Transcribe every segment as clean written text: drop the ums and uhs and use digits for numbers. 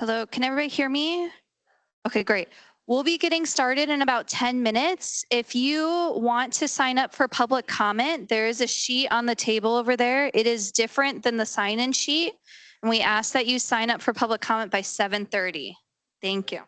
Hello, can everybody hear me? Okay, great. We'll be getting started in about 10 minutes. If you want to sign up for public comment, there is a sheet on the table over there. It is different than the sign-in sheet, and we ask that you sign up for public comment by 7:30. Thank you.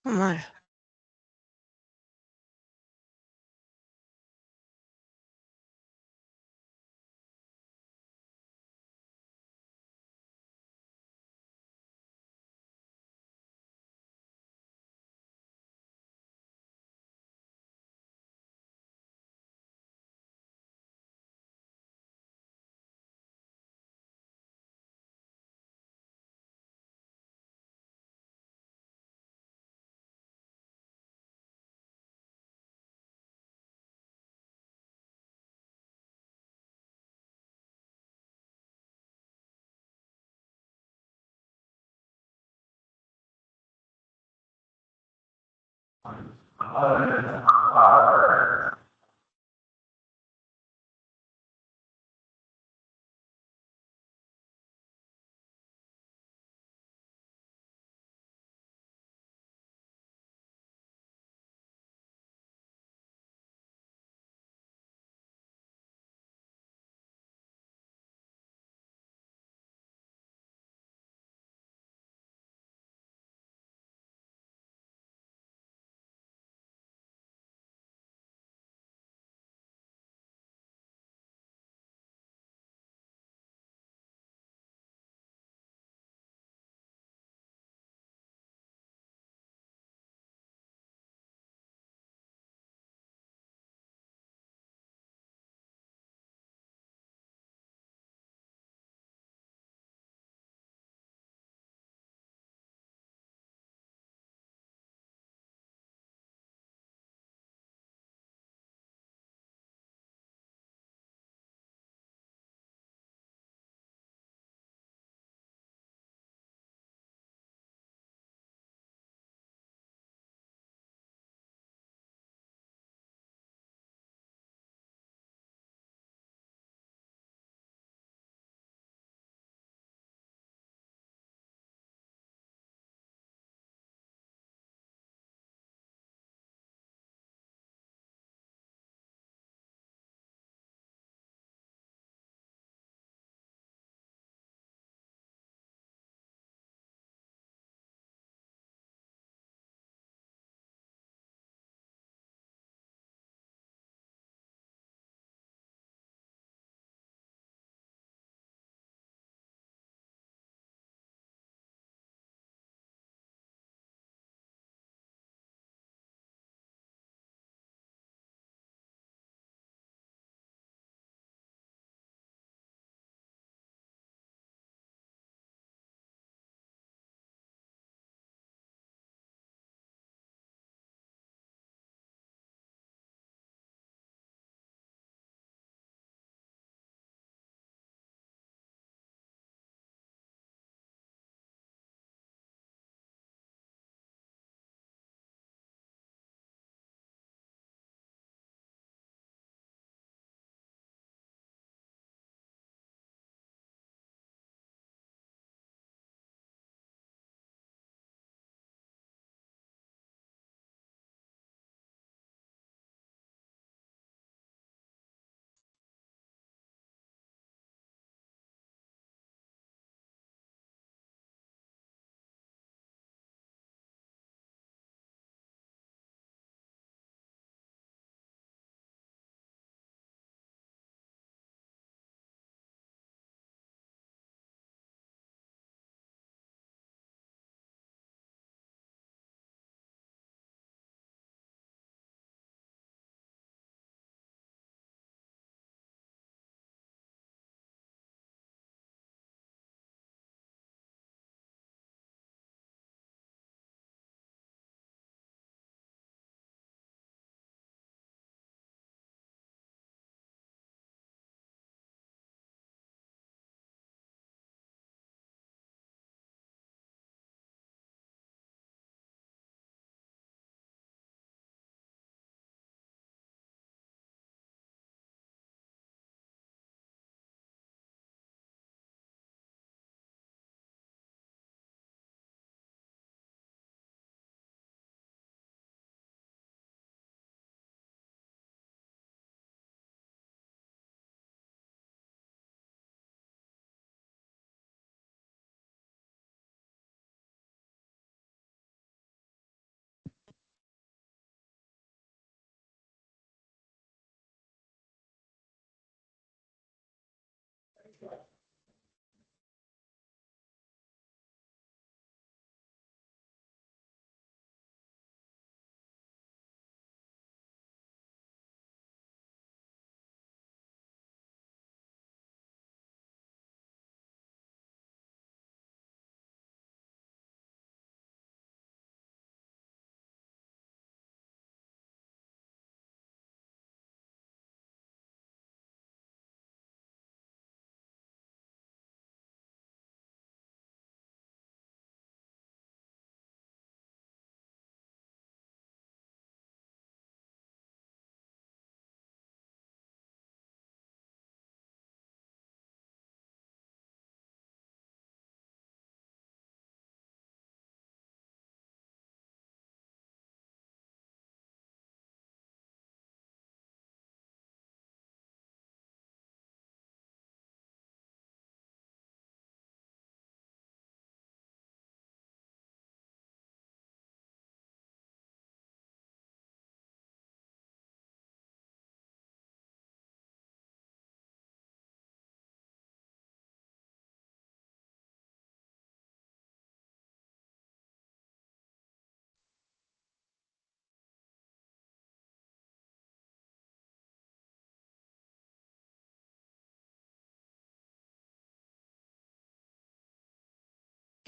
Oh my.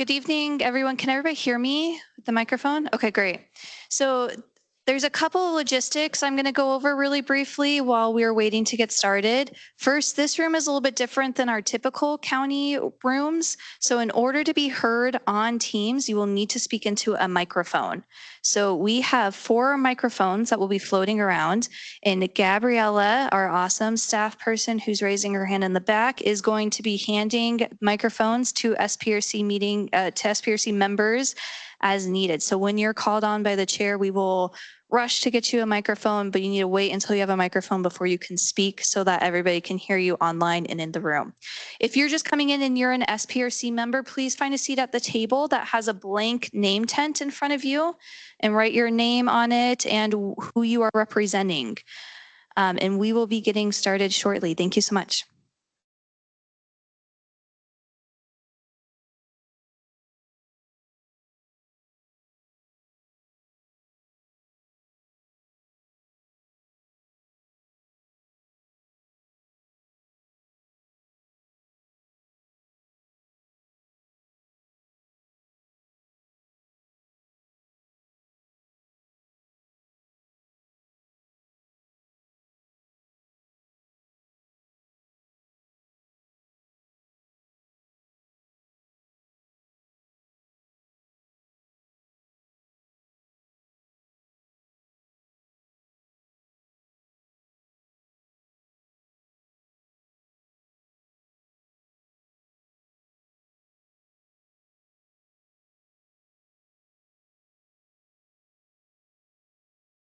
Good evening, everyone. Can everybody hear me with the microphone? Okay, great. So there's a couple of logistics I'm going to go over really briefly while we're waiting to get started. First, this room is a little bit different than our typical county rooms. So in order to be heard on Teams, you will need to speak into a microphone. So we have 4 microphones that will be floating around, and Gabriella, our awesome staff person who's raising her hand in the back, is going to be handing microphones to SPRC members as needed. So when you're called on by the chair, we will rush to get you a microphone, but you need to wait until you have a microphone before you can speak so that everybody can hear you online and in the room. If you're just coming in and you're an SPRC member, please find a seat at the table that has a blank name tent in front of you and write your name on it and who you are representing. And we will be getting started shortly. Thank you so much.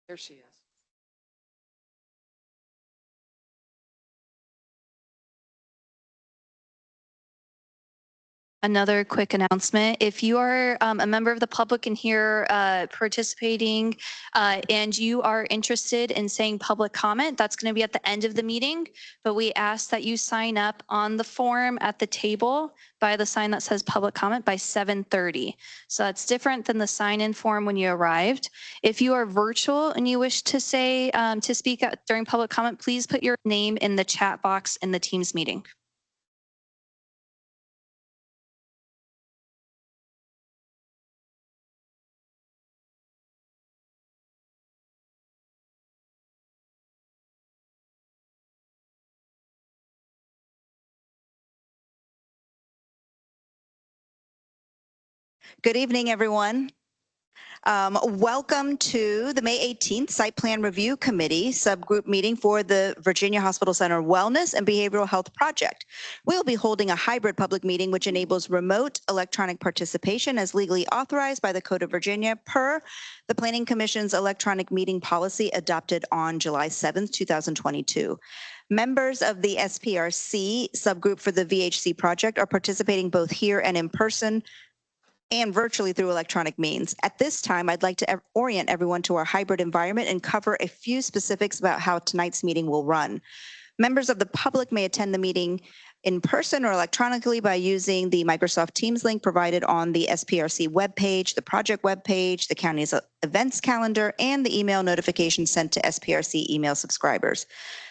There she is. Another quick announcement. If you are a member of the public and here participating and you are interested in saying public comment, that's going to be at the end of the meeting. But we ask that you sign up on the form at the table by the sign that says public comment by 7:30. So that's different than the sign-in form when you arrived. If you are virtual and you wish to say to speak during public comment, please put your name in the chat box in the Teams meeting. Good evening, everyone. Welcome to the May 18th Site Plan Review Committee subgroup meeting for the Virginia Hospital Center Wellness and Behavioral Health Project. We'll be holding a hybrid public meeting which enables remote electronic participation as legally authorized by the Code of Virginia per the Planning Commission's electronic meeting policy adopted on July 7th, 2022. Members of the SPRC subgroup for the VHC project are participating both here and in person and virtually through electronic means. At this time, I'd like to orient everyone to our hybrid environment and cover a few specifics about how tonight's meeting will run. Members of the public may attend the meeting in person or electronically by using the Microsoft Teams link provided on the SPRC webpage, the project webpage, the county's events calendar, and the email notification sent to SPRC email subscribers.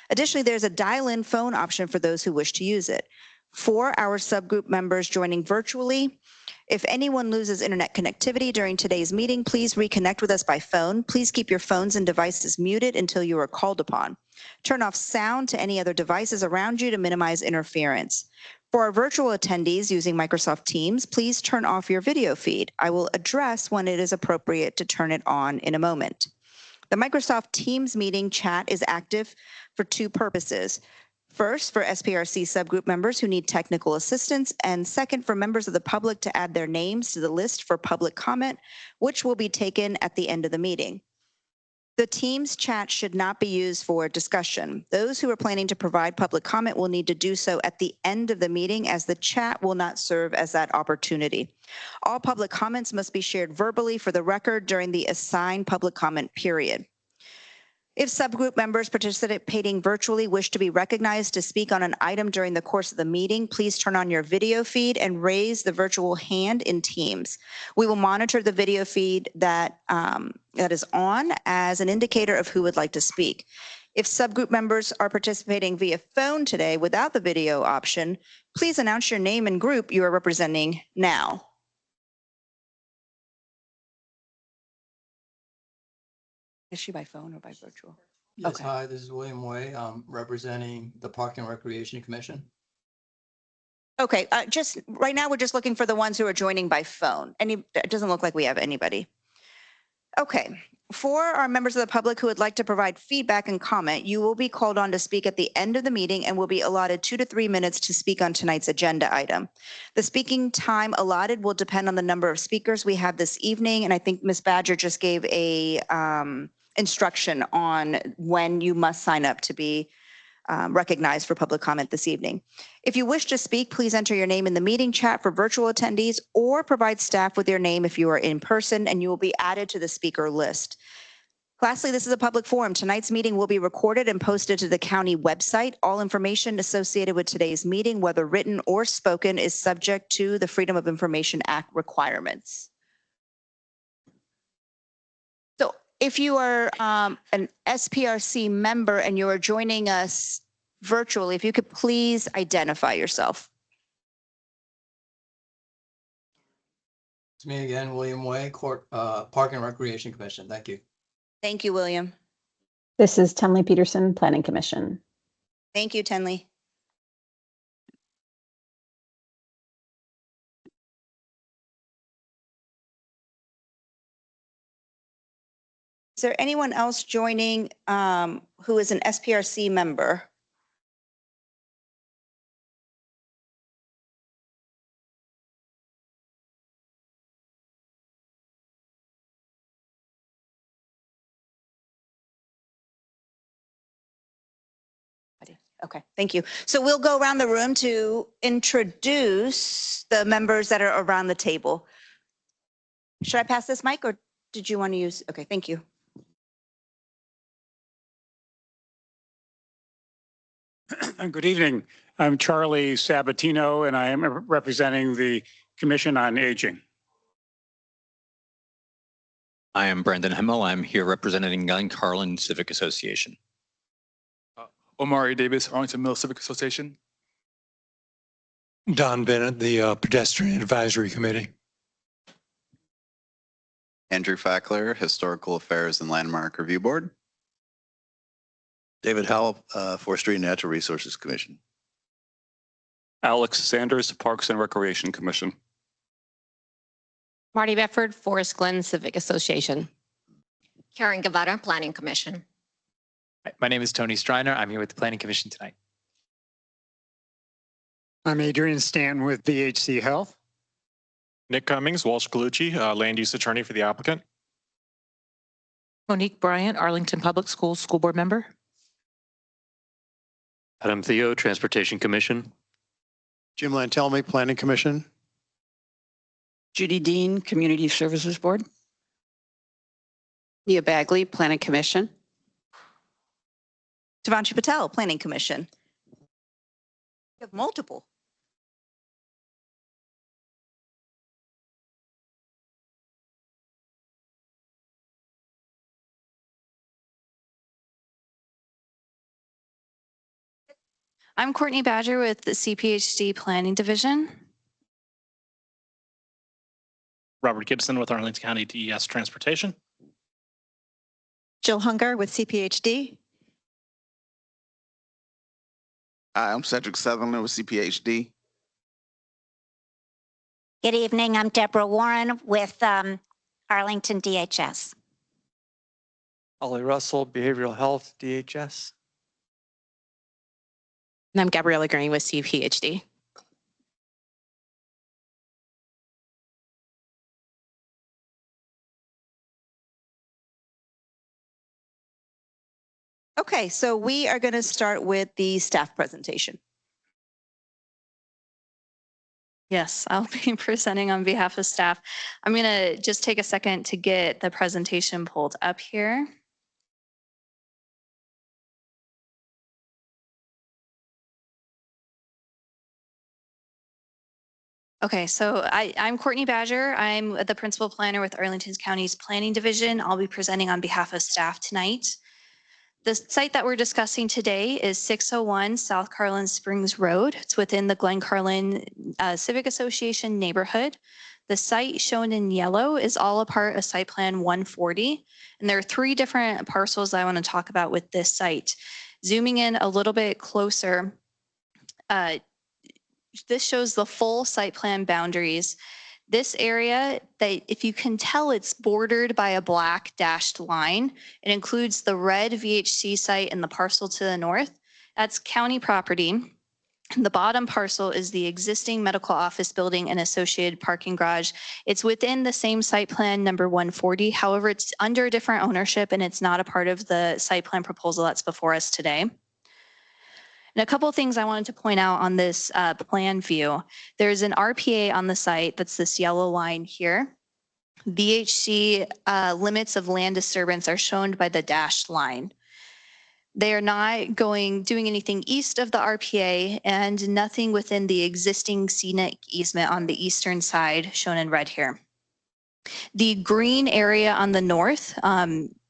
Additionally, there's a dial-in phone option for those who wish to use it. For our subgroup members joining virtually, if anyone loses internet connectivity during today's meeting, please reconnect with us by phone. Please keep your phones and devices muted until you are called upon. Turn off sound to any other devices around you to minimize interference. For our virtual attendees using Microsoft Teams, please turn off your video feed. I will address when it is appropriate to turn it on in a moment. The Microsoft Teams meeting chat is active for 2 purposes. First, for SPRC subgroup members who need technical assistance, and second, for members of the public to add their names to the list for public comment, which will be taken at the end of the meeting. The Teams chat should not be used for discussion. Those who are planning to provide public comment will need to do so at the end of the meeting, as the chat will not serve as that opportunity. All public comments must be shared verbally for the record during the assigned public comment period. If subgroup members participating virtually wish to be recognized to speak on an item during the course of the meeting, please turn on your video feed and raise the virtual hand in Teams. We will monitor the video feed that is on as an indicator of who would like to speak. If subgroup members are participating via phone today without the video option, please announce your name and group you are representing now. Is she by phone or by virtual? Yes, Okay. hi, this is William Way. I'm representing the Park and Recreation Commission. Okay, just right now, we're just looking for the ones who are joining by phone. It doesn't look like we have anybody. Okay, for our members of the public who would like to provide feedback and comment, you will be called on to speak at the end of the meeting and will be allotted 2 to 3 minutes to speak on tonight's agenda item. The speaking time allotted will depend on the number of speakers we have this evening, and I think Ms. Badger just gave a instruction on when you must sign up to be recognized for public comment this evening. If you wish to speak, please enter your name in the meeting chat for virtual attendees or provide staff with your name if you are in person, and you will be added to the speaker list. Lastly, this is a public forum. Tonight's meeting will be recorded and posted to the county website. All information associated with today's meeting, whether written or spoken, is subject to the Freedom of Information Act requirements. So if you are an SPRC member and you are joining us virtually, if you could please identify yourself. It's me again, William Way, Park and Recreation Commission. Thank you. Thank you, William. This is Tenley Peterson, Planning Commission. Thank you, Tenley. Is there anyone else joining who is an SPRC member? Okay, thank you. So we'll go around the room to introduce the members that are around the table. Should I pass this mic or did you want to use? Okay, thank you. Good evening. I'm Charlie Sabatino, and I am representing the Commission on Aging. I am Brandon Himmel. I'm here representing Glen Carlin Civic Association. Omari Davis, Arlington Mill Civic Association. Don Bennett, the Pedestrian Advisory Committee. Andrew Fackler, Historical Affairs and Landmark Review Board. David Howell, Forestry and Natural Resources Commission. Alex Sanders, Parks and Recreation Commission. Marty Bedford, Forest Glen Civic Association. Karen Guevara, Planning Commission. My name is Tony Striner. I'm here with the Planning Commission tonight. I'm Adrian Stanton with BHC Health. Nick Cummings, Walsh Galucci, Land Use Attorney for the applicant. Monique Bryant, Arlington Public Schools School Board Member. Adam Theo, Transportation Commission. Jim Lantelme, Planning Commission. Judy Dean, Community Services Board. Nia Bagley, Planning Commission. Devanshi Patel, Planning Commission. We have multiple. I'm Courtney Badger with the CPHD Planning Division. Robert Gibson with Arlington County DES Transportation. Jill Hunger with CPHD. Hi, I'm Cedric Sutherland with CPHD. Good evening. I'm Deborah Warren with Arlington DHS. Ollie Russell, Behavioral Health, DHS. And I'm Gabriella Green with CPHD. Okay, so we are going to start with the staff presentation. Yes, I'll be presenting on behalf of staff. I'm going to just take a second to get the presentation pulled up here. Okay, so I'm Courtney Badger. I'm the principal planner with Arlington County's Planning Division. I'll be presenting on behalf of staff tonight. The site that we're discussing today is 601 South Carlin Springs Road. It's within the Glen Carlin Civic Association neighborhood. The site shown in yellow is all a part of Site Plan 140. And there are 3 different parcels I want to talk about with this site. Zooming in a little bit closer, this shows the full site plan boundaries. This area, that if you can tell, it's bordered by a black dashed line. It includes the red VHC site and the parcel to the north. That's county property. The bottom parcel is the existing medical office building and associated parking garage. It's within the same site plan number 140. However, it's under different ownership and it's not a part of the site plan proposal that's before us today. And a couple of things I wanted to point out on this plan view. There's an RPA on the site, that's this yellow line here. VHC limits of land disturbance are shown by the dashed line. They are not doing anything east of the RPA and nothing within the existing scenic easement on the eastern side, shown in red here. The green area on the north,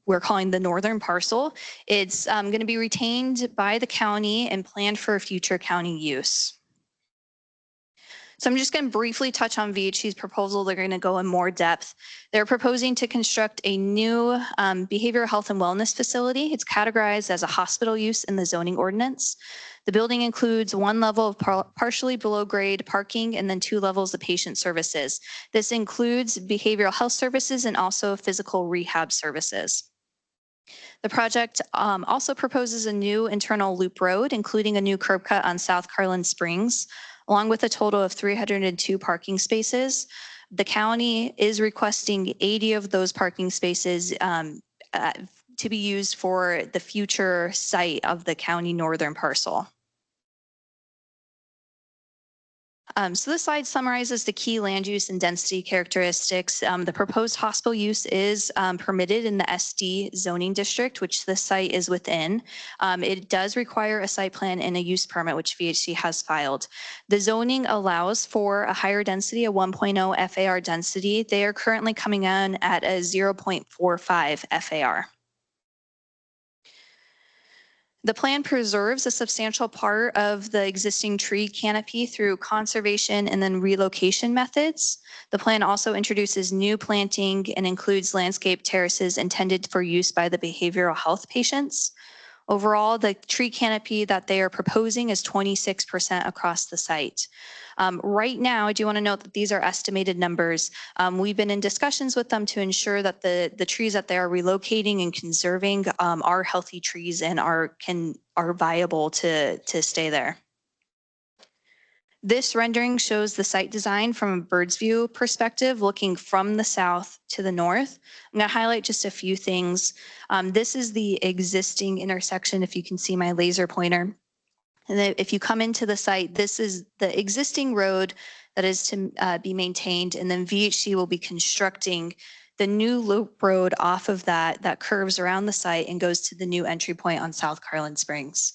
we're calling the northern parcel. It's going to be retained by the county and planned for future county use. So I'm just going to briefly touch on VHC's proposal. They're going to go in more depth. They're proposing to construct a new behavioral health and wellness facility. It's categorized as a hospital use in the zoning ordinance. The building includes 1 level of partially below grade parking and then 2 levels of patient services. This includes behavioral health services and also physical rehab services. The project also proposes a new internal loop road, including a new curb cut on South Carlin Springs, along with a total of 302 parking spaces. The county is requesting 80 of those parking spaces to be used for the future site of the county northern parcel. So this slide summarizes the key land use and density characteristics. The proposed hospital use is permitted in the SD zoning district, which the site is within. It does require a site plan and a use permit, which VHC has filed. The zoning allows for a higher density, a 1.0 FAR density. They are currently coming in at a 0.45 FAR. The plan preserves a substantial part of the existing tree canopy through conservation and then relocation methods. The plan also introduces new planting and includes landscape terraces intended for use by the behavioral health patients. Overall, the tree canopy that they are proposing is 26% across the site. Right now, I do want to note that these are estimated numbers. We've been in discussions with them to ensure that the trees that they are relocating and conserving are healthy trees and are viable to stay there. This rendering shows the site design from a bird's view perspective, looking from the south to the north. I'm going to highlight just a few things. This is the existing intersection, if you can see my laser pointer. And then if you come into the site, this is the existing road that is to be maintained, and then VHC will be constructing the new loop road off of that curves around the site and goes to the new entry point on South Carlin Springs.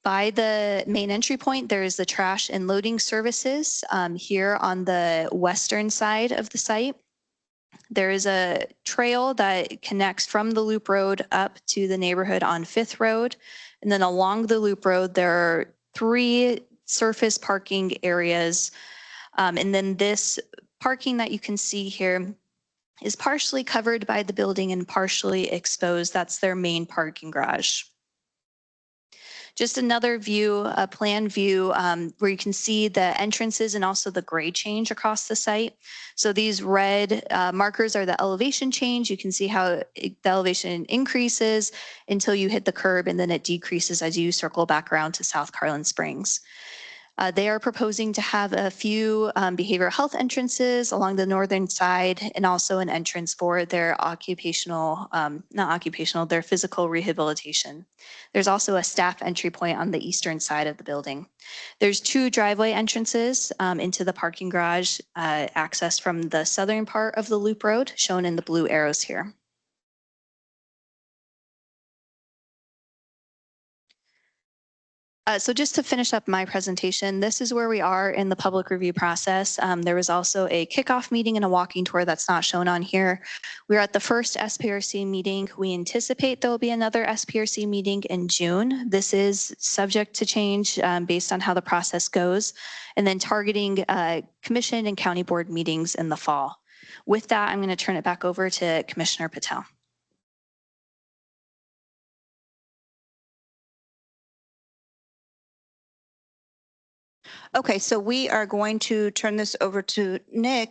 By the main entry point, there is the trash and loading services here on the western side of the site. There is a trail that connects from the loop road up to the neighborhood on 5th Road. And then along the loop road, there are 3 surface parking areas. And then this parking that you can see here is partially covered by the building and partially exposed. That's their main parking garage. Just another view, a plan view, where you can see the entrances and also the grade change across the site. So these red markers are the elevation change. You can see how the elevation increases until you hit the curb, and then it decreases as you circle back around to South Carlin Springs. They are proposing to have a few behavioral health entrances along the northern side, and also an entrance for their their physical rehabilitation. There's also a staff entry point on the eastern side of the building. There's 2 driveway entrances into the parking garage, access from the southern part of the loop road, shown in the blue arrows here. So just to finish up my presentation, this is where we are in the public review process. There was also a kickoff meeting and a walking tour that's not shown on here. We're at the first SPRC meeting. We anticipate there will be another SPRC meeting in June. This is subject to change based on how the process goes, and then targeting commission and county board meetings in the fall. With that, I'm going to turn it back over to Commissioner Patel. Okay, so we are going to turn this over to Nick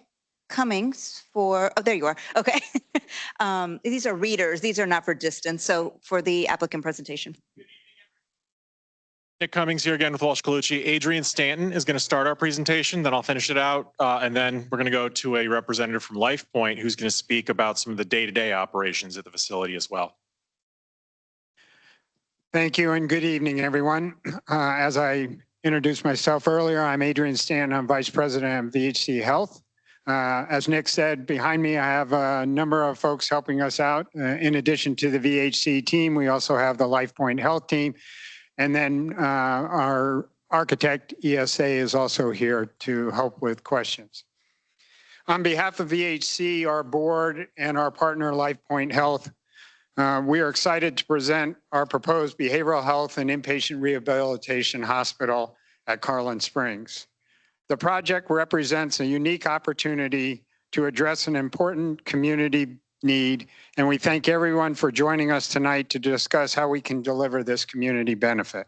Cummings for, oh, there you are. Okay. These are readers. These are not for distance. So for the applicant presentation. Nick Cummings here again with Walsh Colucci. Adrian Stanton is going to start our presentation, then I'll finish it out. And then we're going to go to a representative from LifePoint who's going to speak about some of the day-to-day operations at the facility as well. Thank you and good evening, everyone. As I introduced myself earlier, I'm Adrian Stanton. I'm Vice President of VHC Health. As Nick said, behind me, I have a number of folks helping us out. In addition to the VHC team, we also have the LifePoint Health team. And then our architect, ESA, is also here to help with questions. On behalf of VHC, our board, and our partner, LifePoint Health, we are excited to present our proposed behavioral health and inpatient rehabilitation hospital at Carlin Springs. The project represents a unique opportunity to address an important community need, and we thank everyone for joining us tonight to discuss how we can deliver this community benefit.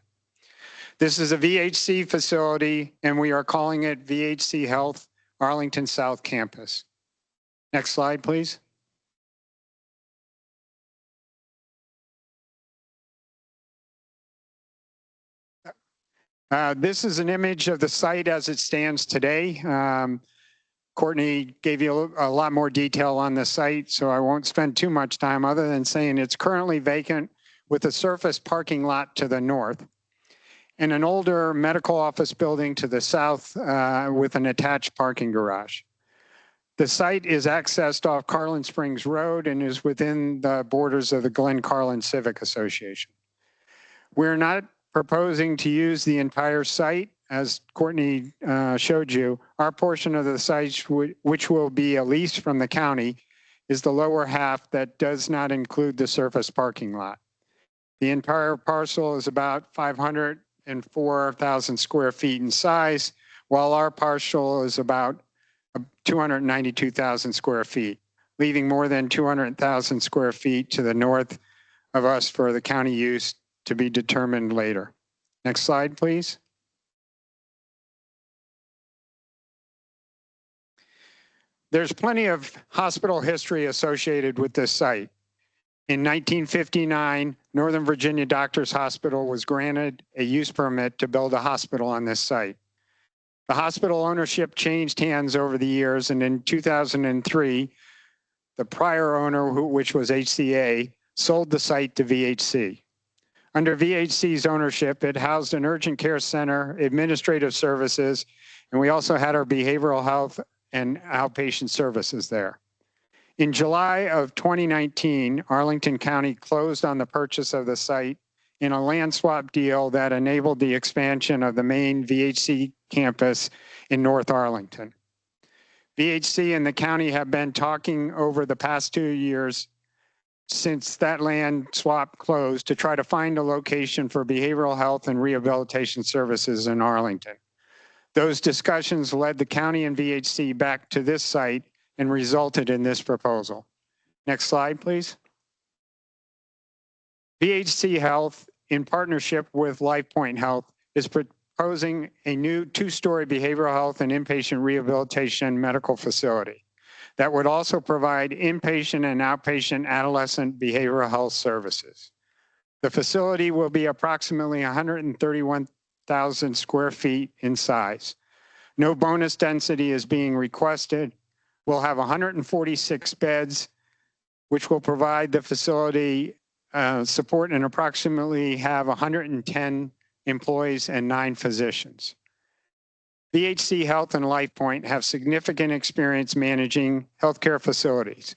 This is a VHC facility, and we are calling it VHC Health Arlington South Campus. Next slide, please. This is an image of the site as it stands today. Courtney gave you a lot more detail on the site, so I won't spend too much time other than saying it's currently vacant with a surface parking lot to the north and an older medical office building to the south with an attached parking garage. The site is accessed off Carlin Springs Road and is within the borders of the Glen Carlin Civic Association. We're not proposing to use the entire site. As Courtney showed you, our portion of the site, which will be a lease from the county, is the lower half that does not include the surface parking lot. The entire parcel is about 504,000 square feet in size, while our parcel is about 292,000 square feet, leaving more than 200,000 square feet to the north of us for the county use to be determined later. Next slide, please. There's plenty of hospital history associated with this site. In 1959, Northern Virginia Doctors Hospital was granted a use permit to build a hospital on this site. The hospital ownership changed hands over the years, and in 2003, the prior owner, which was HCA, sold the site to VHC. Under VHC's ownership, it housed an urgent care center, administrative services, and we also had our behavioral health and outpatient services there. In July of 2019, Arlington County closed on the purchase of the site in a land swap deal that enabled the expansion of the main VHC campus in North Arlington. VHC and the county have been talking over the past 2 years since that land swap closed to try to find a location for behavioral health and rehabilitation services in Arlington. Those discussions led the county and VHC back to this site and resulted in this proposal. Next slide, please. VHC Health, in partnership with LifePoint Health, is proposing a new 2-story behavioral health and inpatient rehabilitation medical facility that would also provide inpatient and outpatient adolescent behavioral health services. The facility will be approximately 131,000 square feet in size. No bonus density is being requested. We'll have 146 beds, which will provide the facility support and approximately have 110 employees and 9 physicians. VHC Health and LifePoint have significant experience managing healthcare facilities.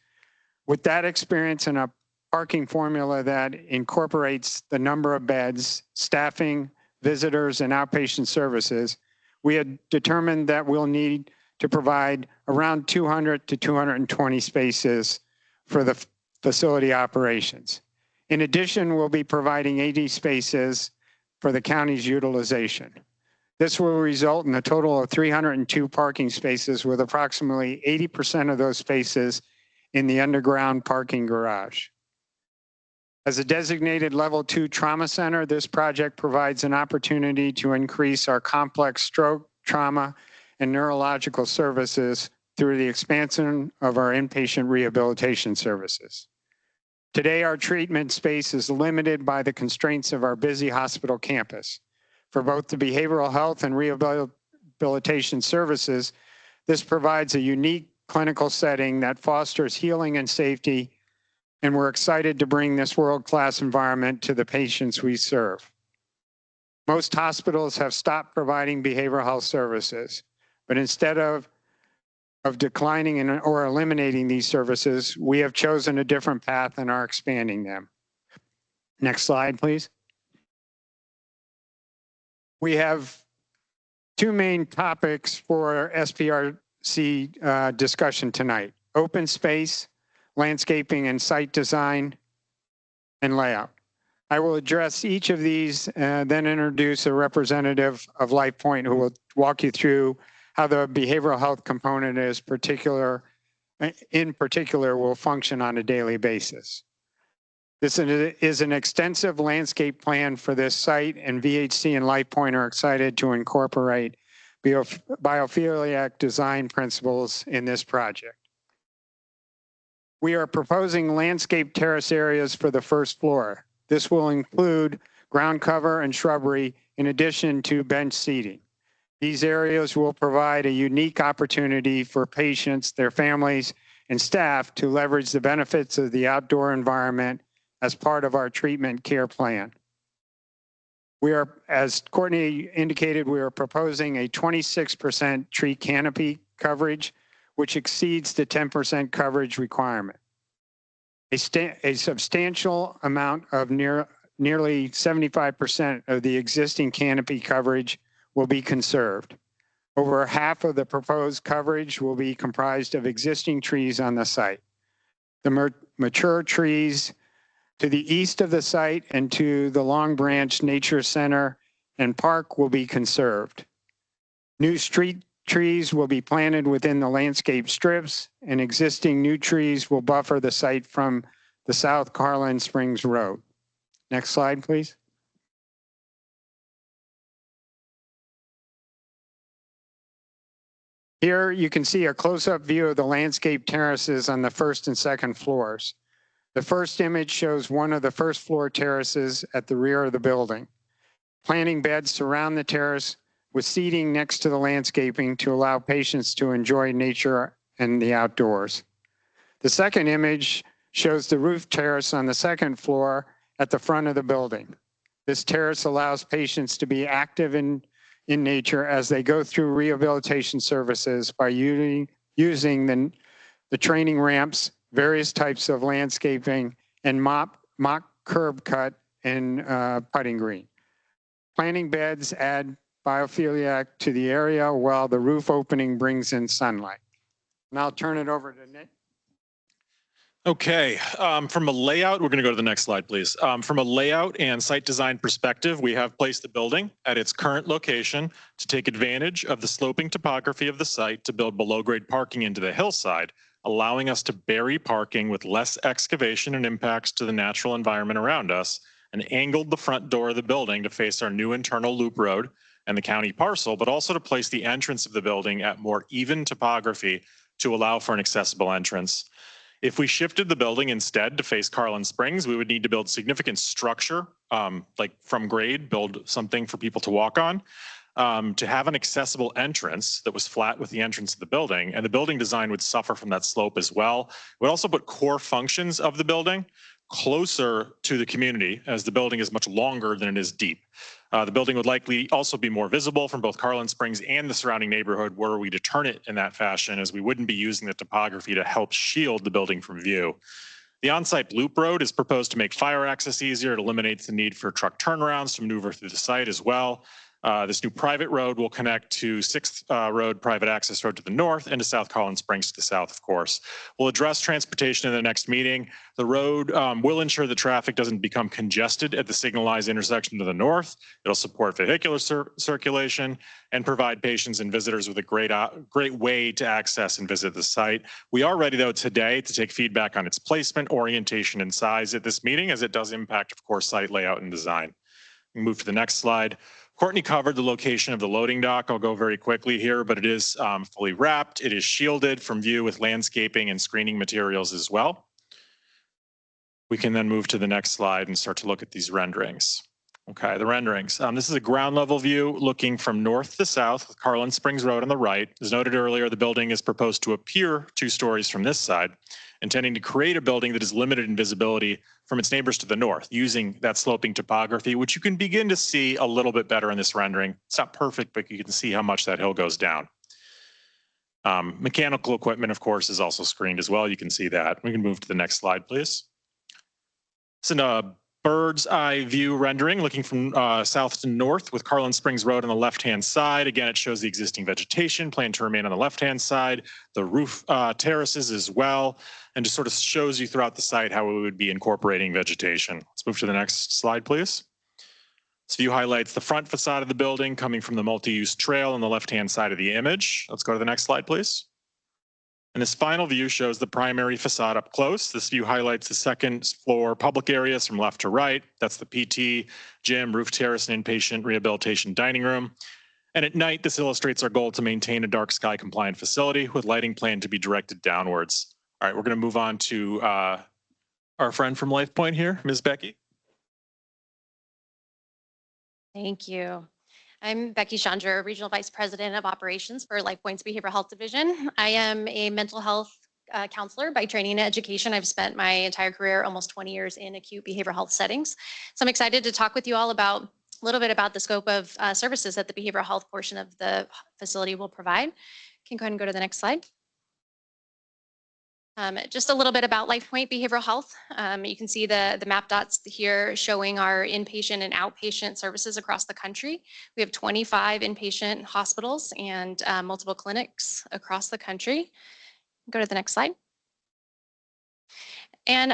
With that experience and a parking formula that incorporates the number of beds, staffing, visitors, and outpatient services, we had determined that we'll need to provide around 200 to 220 spaces for the facility operations. In addition, we'll be providing 80 spaces for the county's utilization. This will result in a total of 302 parking spaces, with approximately 80% of those spaces in the underground parking garage. As a designated level 2 trauma center, this project provides an opportunity to increase our complex stroke, trauma, and neurological services through the expansion of our inpatient rehabilitation services. Today, our treatment space is limited by the constraints of our busy hospital campus. For both the behavioral health and rehabilitation services, this provides a unique clinical setting that fosters healing and safety, and we're excited to bring this world-class environment to the patients we serve. Most hospitals have stopped providing behavioral health services, but instead of declining or eliminating these services, we have chosen a different path and are expanding them. Next slide, please. We have two main topics for SPRC discussion tonight: open space, landscaping and site design, and layout. I will address each of these and then introduce a representative of LifePoint who will walk you through how the behavioral health component in particular will function on a daily basis. This is an extensive landscape plan for this site, and VHC and LifePoint are excited to incorporate biophiliac design principles in this project. We are proposing landscape terrace areas for the first floor. This will include ground cover and shrubbery in addition to bench seating. These areas will provide a unique opportunity for patients, their families, and staff to leverage the benefits of the outdoor environment as part of our treatment care plan. We are, as Courtney indicated, we are proposing a 26% tree canopy coverage, which exceeds the 10% coverage requirement. A substantial amount of nearly 75% of the existing canopy coverage will be conserved. Over half of the proposed coverage will be comprised of existing trees on the site. The mature trees to the east of the site and to the Long Branch Nature Center and Park will be conserved. New street trees will be planted within the landscape strips, and existing new trees will buffer the site from the South Carlin Springs Road. Next slide, please. Here you can see a close-up view of the landscape terraces on the first and second floors. The first image shows one of the first floor terraces at the rear of the building. Planting beds surround the terrace with seating next to the landscaping to allow patients to enjoy nature and the outdoors. The second image shows the roof terrace on the second floor at the front of the building. This terrace allows patients to be active in nature as they go through rehabilitation services by using the training ramps, various types of landscaping, and mock curb cut and putting green. Planting beds add biophiliac to the area while the roof opening brings in sunlight. And I'll turn it over to Nick. Okay, from a layout, we're going to go to the next slide, please. From a layout and site design perspective, we have placed the building at its current location to take advantage of the sloping topography of the site to build below-grade parking into the hillside, allowing us to bury parking with less excavation and impacts to the natural environment around us, and angled the front door of the building to face our new internal loop road and the county parcel, but also to place the entrance of the building at more even topography to allow for an accessible entrance. If we shifted the building instead to face Carlin Springs, we would need to build significant structure, like from grade, build something for people to walk on, to have an accessible entrance that was flat with the entrance of the building, and the building design would suffer from that slope as well. It would also put core functions of the building closer to the community, as the building is much longer than it is deep. The building would likely also be more visible from both Carlin Springs and the surrounding neighborhood were we to turn it in that fashion, as we wouldn't be using the topography to help shield the building from view. The on-site loop road is proposed to make fire access easier. It eliminates the need for truck turnarounds to maneuver through the site as well. This new private road will connect to 6th Road private access road to the north and to South Collins Springs to the south, of course. We'll address transportation in the next meeting. The road will ensure the traffic doesn't become congested at the signalized intersection to the north. It'll support vehicular circulation and provide patients and visitors with a great way to access and visit the site. We are ready, though, today to take feedback on its placement, orientation, and size at this meeting, as it does impact, of course, site layout and design. We move to the next slide. Courtney covered the location of the loading dock. I'll go very quickly here, but it is fully wrapped. It is shielded from view with landscaping and screening materials as well. We can then move to the next slide and start to look at these renderings. Okay, the renderings. This is a ground level view looking from north to south with Carlin Springs Road on the right. As noted earlier, the building is proposed to appear 2 stories from this side, intending to create a building that is limited in visibility from its neighbors to the north, using that sloping topography, which you can begin to see a little bit better in this rendering. It's not perfect, but you can see how much that hill goes down. Mechanical equipment, of course, is also screened as well. You can see that. We can move to the next slide, please. It's a bird's eye view rendering looking from south to north with Carlin Springs Road on the left-hand side. Again, it shows the existing vegetation planned to remain on the left-hand side, the roof terraces as well, and just sort of shows you throughout the site how we would be incorporating vegetation. Let's move to the next slide, please. This view highlights the front facade of the building coming from the multi-use trail on the left-hand side of the image. Let's go to the next slide, please. And this final view shows the primary facade up close. This view highlights the 2nd floor public areas from left to right. That's the PT, gym, roof terrace, and inpatient rehabilitation dining room. And at night, this illustrates our goal to maintain a dark sky compliant facility with lighting planned to be directed downwards. All right, we're going to move on to our friend from LifePoint here, Ms. Becky. Thank you. I'm Becky Chandra, Regional Vice President of Operations for LifePoint's Behavioral Health Division. I am a mental health counselor by training and education. I've spent my entire career, almost 20 years, in acute behavioral health settings. So I'm excited to talk with you all about a little bit about the scope of services that the behavioral health portion of the facility will provide. Can go ahead and go to the next slide. Just a little bit about LifePoint Behavioral Health. You can see the map dots here showing our inpatient and outpatient services across the country. We have 25 inpatient hospitals and multiple clinics across the country. Go to the next slide. And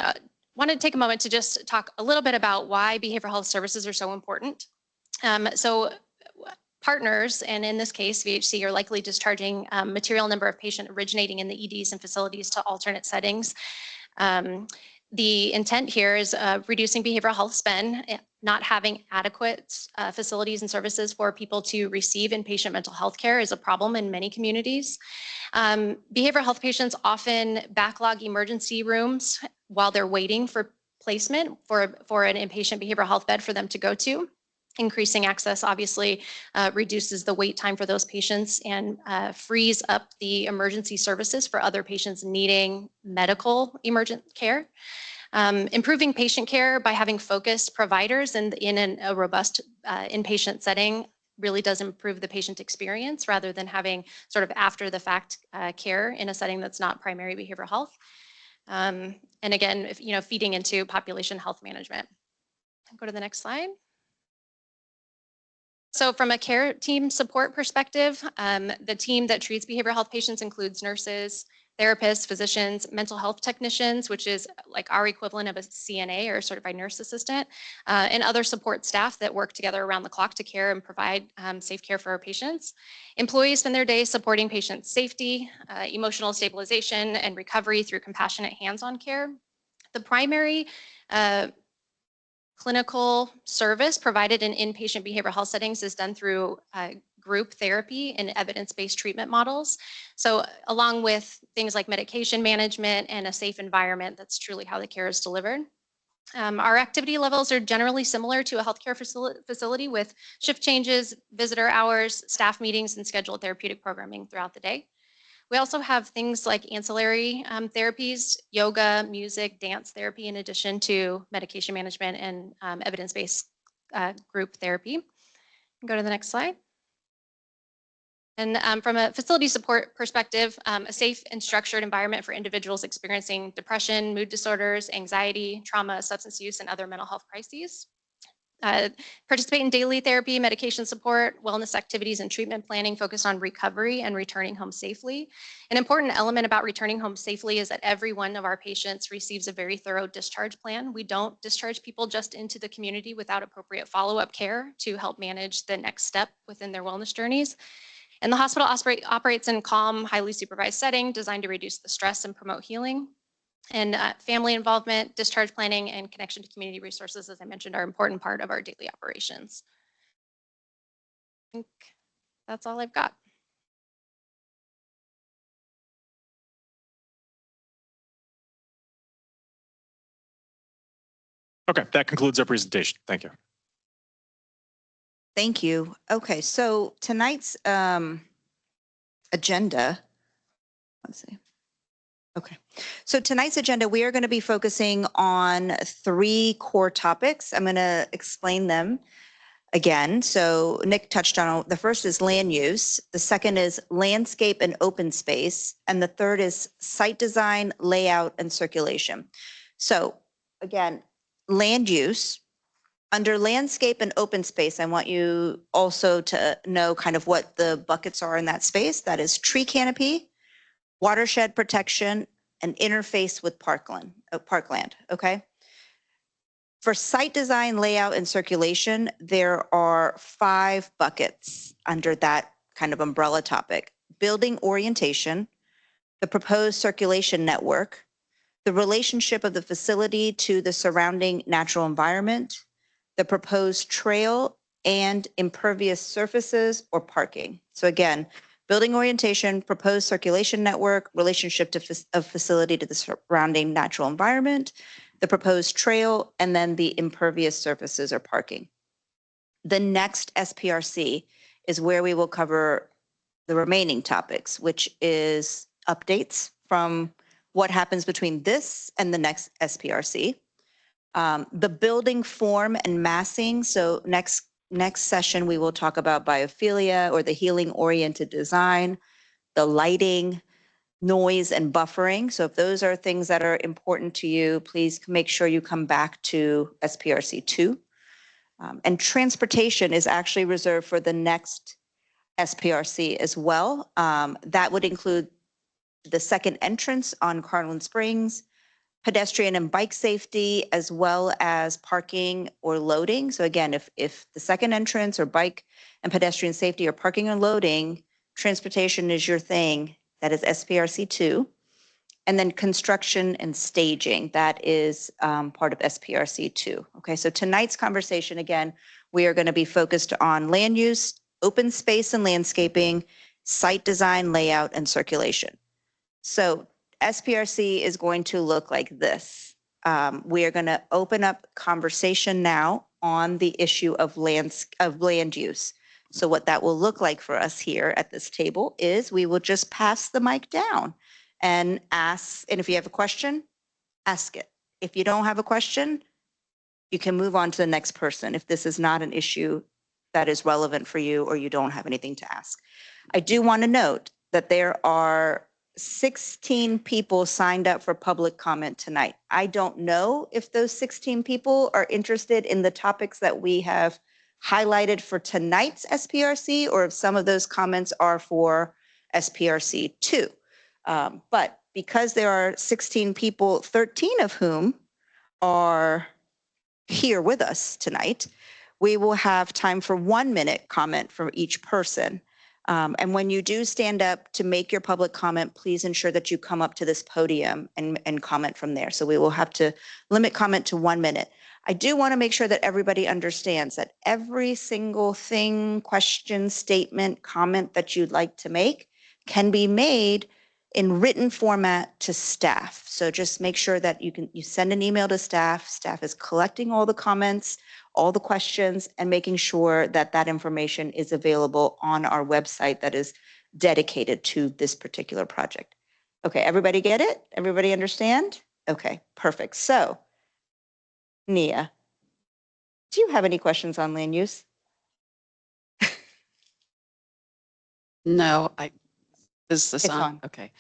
wanted to take a moment to just talk a little bit about why behavioral health services are so important. Partners, and in this case, VHC, are likely discharging material number of patients originating in the EDs and facilities to alternate settings. The intent here is reducing behavioral health spend, not having adequate facilities and services for people to receive inpatient mental health care is a problem in many communities. Behavioral health patients often backlog emergency rooms while they're waiting for placement for an inpatient behavioral health bed for them to go to. Increasing access obviously reduces the wait time for those patients and frees up the emergency services for other patients needing medical emergent care. Improving patient care by having focused providers in a robust inpatient setting really does improve the patient experience rather than having sort of after the fact care in a setting that's not primary behavioral health. And again, feeding into population health management. Go to the next slide. So from a care team support perspective, the team that treats behavioral health patients includes nurses, therapists, physicians, mental health technicians, which is like our equivalent of a CNA or a certified nurse assistant, and other support staff that work together around the clock to care and provide safe care for our patients. Employees spend their day supporting patient safety, emotional stabilization, and recovery through compassionate hands-on care. The primary clinical service provided in inpatient behavioral health settings is done through group therapy and evidence-based treatment models. So along with things like medication management and a safe environment, that's truly how the care is delivered. Our activity levels are generally similar to a healthcare facility with shift changes, visitor hours, staff meetings, and scheduled therapeutic programming throughout the day. We also have things like ancillary therapies, yoga, music, dance therapy, in addition to medication management and evidence-based group therapy. Go to the next slide. And from a facility support perspective, a safe and structured environment for individuals experiencing depression, mood disorders, anxiety, trauma, substance use, and other mental health crises. Participate in daily therapy, medication support, wellness activities, and treatment planning focused on recovery and returning home safely. An important element about returning home safely is that every one of our patients receives a very thorough discharge plan. We don't discharge people just into the community without appropriate follow-up care to help manage the next step within their wellness journeys. And the hospital operates in a calm, highly supervised setting designed to reduce the stress and promote healing. And family involvement, discharge planning, and connection to community resources, as I mentioned, are an important part of our daily operations. I think that's all I've got. Okay, that concludes our presentation. Thank you. Thank you. Okay, so tonight's agenda, let's see. Okay, so tonight's agenda, we are going to be focusing on 3 core topics. I'm going to explain them again. So Nick touched on, the first is land use, the second is landscape and open space, and the third is site design, layout, and circulation. So again, land use. Under landscape and open space, I want you also to know kind of what the buckets are in that space. That is tree canopy, watershed protection, and interface with parkland, okay? For site design, layout, and circulation, there are 5 buckets under that kind of umbrella topic. Building orientation, the proposed circulation network, the relationship of the facility to the surrounding natural environment, the proposed trail, and impervious surfaces or parking. So again, building orientation, proposed circulation network, relationship of facility to the surrounding natural environment, the proposed trail, and then the impervious surfaces or parking. The next SPRC is where we will cover the remaining topics, which is updates from what happens between this and the next SPRC. The building form and massing. So next session, we will talk about biophilia or the healing oriented design, the lighting, noise, and buffering. So if those are things that are important to you, please make sure you come back to SPRC 2. And transportation is actually reserved for the next SPRC as well. That would include the second entrance on Carlin Springs, pedestrian and bike safety, as well as parking or loading. So again, if the second entrance or bike and pedestrian safety or parking or loading, transportation is your thing, that is SPRC 2. And then construction and staging, that is part of SPRC 2. Okay, so tonight's conversation, again, we are going to be focused on land use, open space and landscaping, site design, layout, and circulation. So SPRC is going to look like this. We are going to open up conversation now on the issue of land use. So what that will look like for us here at this table is we will just pass the mic down and ask, and if you have a question, ask it. If you don't have a question, you can move on to the next person if this is not an issue that is relevant for you or you don't have anything to ask. I do want to note that there are 16 people signed up for public comment tonight. I don't know if those 16 people are interested in the topics that we have highlighted for tonight's SPRC, or if some of those comments are for SPRC 2. But because there are 16 people, 13 of whom are here with us tonight, we will have time for 1 minute comment from each person. And when you do stand up to make your public comment, please ensure that you come up to this podium and comment from there. So we will have to limit comment to 1 minute. I do want to make sure that everybody understands that every single thing, question, statement, comment that you'd like to make can be made in written format to staff. So just make sure that you send an email to staff. Staff is collecting all the comments, all the questions, and making sure that that information is available on our website that is dedicated to this particular project. Okay, everybody get it? Everybody understand? Okay, perfect. So, Nia, do you have any questions on land use? No, is this It's on? on. Okay.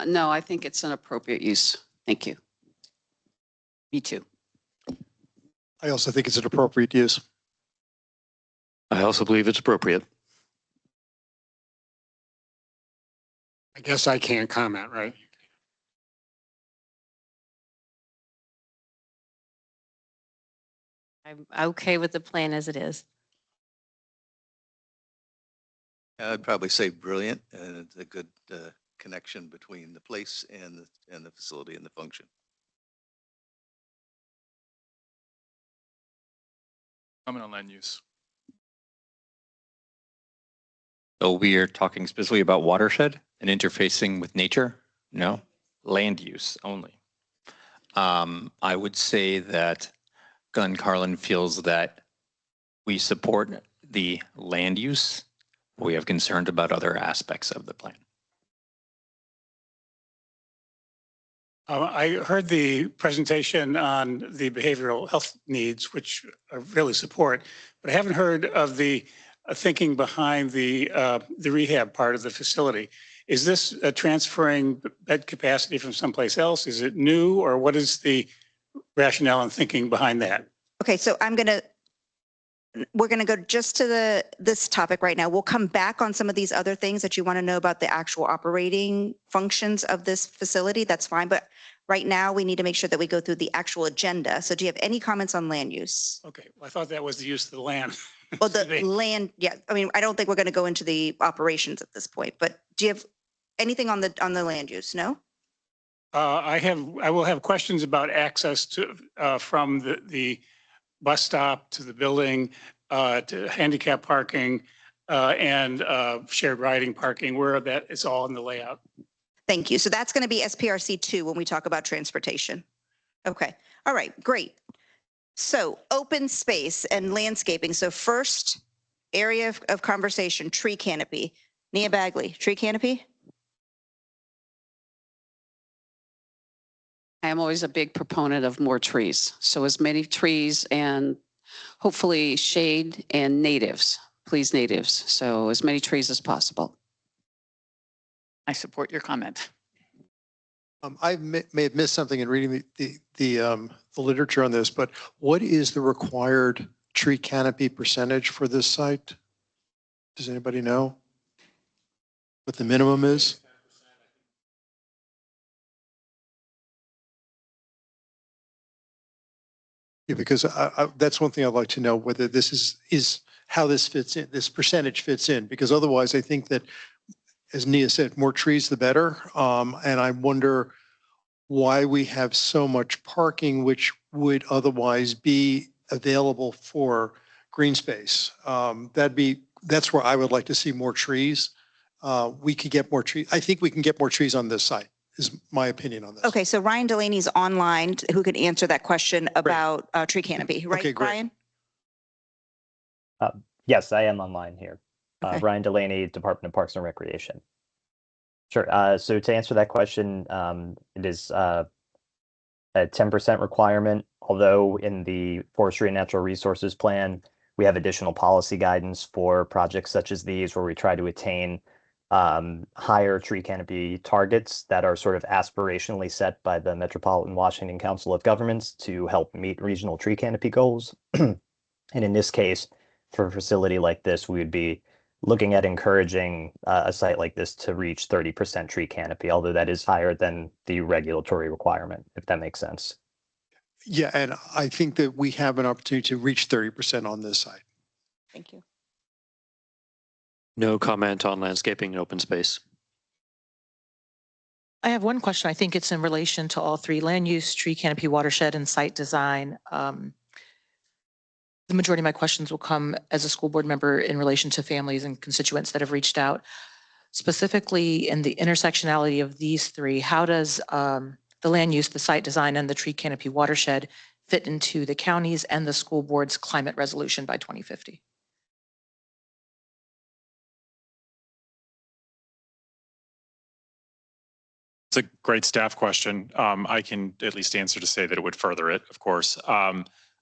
No, I think it's an appropriate use. Thank you. Me too. I also think it's an appropriate use. I also believe it's appropriate. I guess I can't comment, right? I'm okay with the plan as it is. I'd probably say brilliant, and it's a good connection between the place and the facility and the function. Comment on land use. So we are talking specifically about watershed and interfacing with nature? No, land use only. I would say that Glenn Carlin feels that we support the land use. We have concerned about other aspects of the plan. I heard the presentation on the behavioral health needs, which I really support, but I haven't heard of the thinking behind the rehab part of the facility. Is this transferring bed capacity from someplace else? Is it new, or what is the rationale and thinking behind that? Okay, so we're going to go just to this topic right now. We'll come back on some of these other things that you want to know about the actual operating functions of this facility. That's fine. But right now we need to make sure that we go through the actual agenda. So do you have any comments on land use? Okay, well, I thought that was the use of the land. Well, the land, yeah. I mean, I don't think we're going to go into the operations at this point, but do you have anything on the land use? No? I will have questions about access to from the bus stop to the building, to handicap parking, and shared riding parking, where that is all in the layout. Thank you. So that's going to be SPRC 2 when we talk about transportation. Okay. All right. Great. So open space and landscaping. So first area of conversation, tree canopy. Nia Bagley, tree canopy. I am always a big proponent of more trees. So as many trees and hopefully shade and natives, please natives. So as many trees as possible. I support your comment. I may have missed something in reading the literature on this, but what is the required tree canopy percentage for this site? Does anybody know what the minimum is? Yeah, because that's one thing I'd like to know, whether this is how this fits in, this percentage fits in, because otherwise I think that, as Nia said, more trees the better. And I wonder why we have so much parking, which would otherwise be available for green space. That's where I would like to see more trees. We could get more trees. I think we can get more trees on this site, is my opinion on this. Okay, so Ryan Delaney's online who could answer that question about tree canopy, right, Okay, great. Ryan? Yes, I am online here. Okay. Ryan Delaney, Department of Parks and Recreation. Sure. So to answer that question, it is a 10% requirement, although in the Forestry and Natural Resources Plan, we have additional policy guidance for projects such as these where we try to attain higher tree canopy targets that are sort of aspirationally set by the Metropolitan Washington Council of Governments to help meet regional tree canopy goals. And in this case, for a facility like this, we would be looking at encouraging a site like this to reach 30% tree canopy, although that is higher than the regulatory requirement, if that makes sense. Yeah, and I think that we have an opportunity to reach 30% on this side. Thank you. No comment on landscaping and open space. I have one question. I think it's in relation to all three: land use, tree canopy, watershed, and site design. The majority of my questions will come as a school board member in relation to families and constituents that have reached out. Specifically in the intersectionality of these three, how does the land use, the site design, and the tree canopy watershed fit into the county's and the school board's climate resolution by 2050? It's a great staff question. I can at least answer to say that it would further it, of course.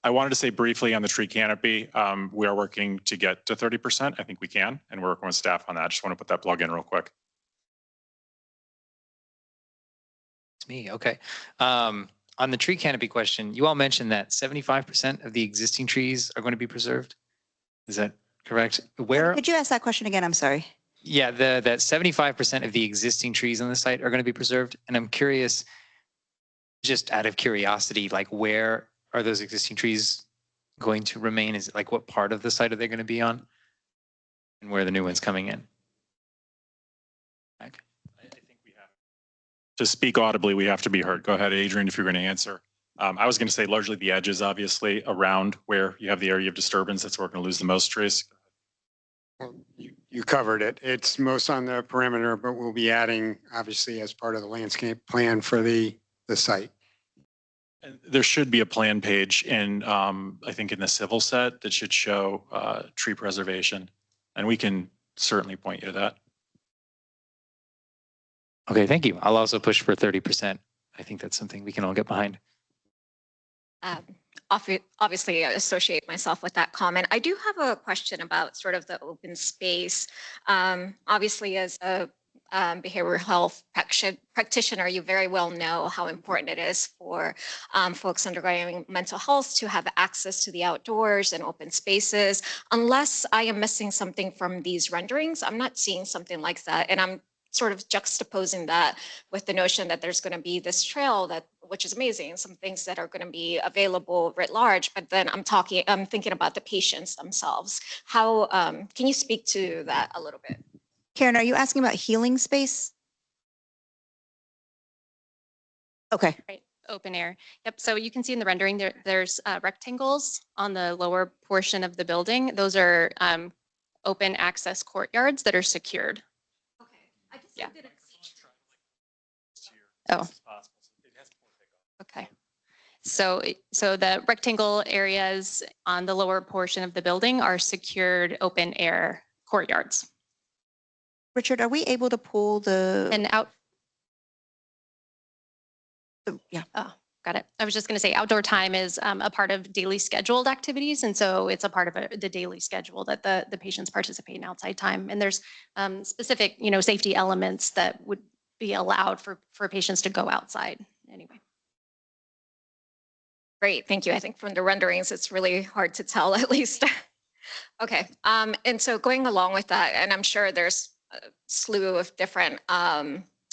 I wanted to say briefly on the tree canopy, we are working to get to 30%. I think we can, and we're working with staff on that. I just want to put that plug in real quick. It's me. Okay. On the tree canopy question, you all mentioned that 75% of the existing trees are going to be preserved. Is that correct? Where? Could you ask that question again? I'm sorry. Yeah, that 75% of the existing trees on the site are going to be preserved. And I'm curious, just out of curiosity, like where are those existing trees going to remain? Is it like what part of the site are they going to be on? And where are the new ones coming in? Okay. To speak audibly, we have to be heard. Go ahead, Adrian, if you're going to answer. I was going to say largely the edges, obviously, around where you have the area of disturbance. That's where we're going to lose the most trees. Well, you covered it. It's most on the perimeter, but we'll be adding, obviously, as part of the landscape plan for the site. And there should be a plan page in, I think, in the civil set that should show tree preservation, and we can certainly point you to that. Okay, thank you. I'll also push for 30%. I think that's something we can all get behind. Obviously, I associate myself with that comment. I do have a question about sort of the open space. Obviously, as a behavioral health practitioner, you very well know how important it is for folks undergoing mental health to have access to the outdoors and open spaces. Unless I am missing something from these renderings, I'm not seeing something like that. And I'm sort of juxtaposing that with the notion that there's going to be this trail which is amazing, some things that are going to be available writ large, but then I'm thinking about the patients themselves. How can you speak to that a little bit? Karen, are you asking about healing space? Okay. Right, open air. Yep, so you can see in the rendering there's rectangles on the lower portion of the building. Those are open access courtyards that are secured. Yeah. Oh. Okay. So the rectangle areas on the lower portion of the building are secured open air courtyards. Richard, are we able to pull the? And out. Yeah. Oh, got it. I was just going to say outdoor time is a part of daily scheduled activities. And so it's a part of the daily schedule that the patients participate in outside time. And there's specific, safety elements that would be allowed for patients to go outside anyway. Great, thank you. I think from the renderings, it's really hard to tell at least. Okay, and so going along with that, and I'm sure there's a slew of different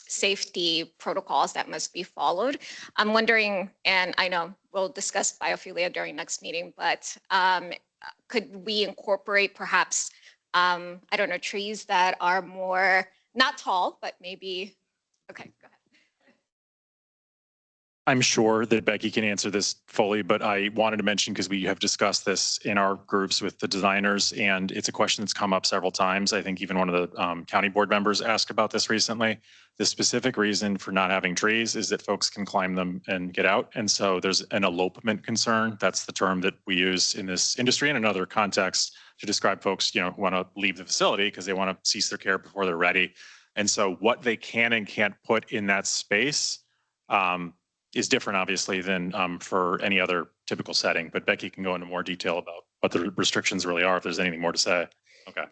safety protocols that must be followed. I'm wondering, and I know we'll discuss biophilia during next meeting, but could we incorporate perhaps, I don't know, trees that are more, not tall, but maybe, okay, go ahead. I'm sure that Becky can answer this fully, but I wanted to mention because we have discussed this in our groups with the designers, and it's a question that's come up several times. I think even one of the county board members asked about this recently. The specific reason for not having trees is that folks can climb them and get out. And so there's an elopement concern. That's the term that we use in this industry and in other contexts to describe folks, who want to leave the facility because they want to cease their care before they're ready. And so what they can and can't put in that space is different, obviously, than for any other typical setting. But Becky can go into more detail about what the restrictions really are, if there's anything more to say. Okay.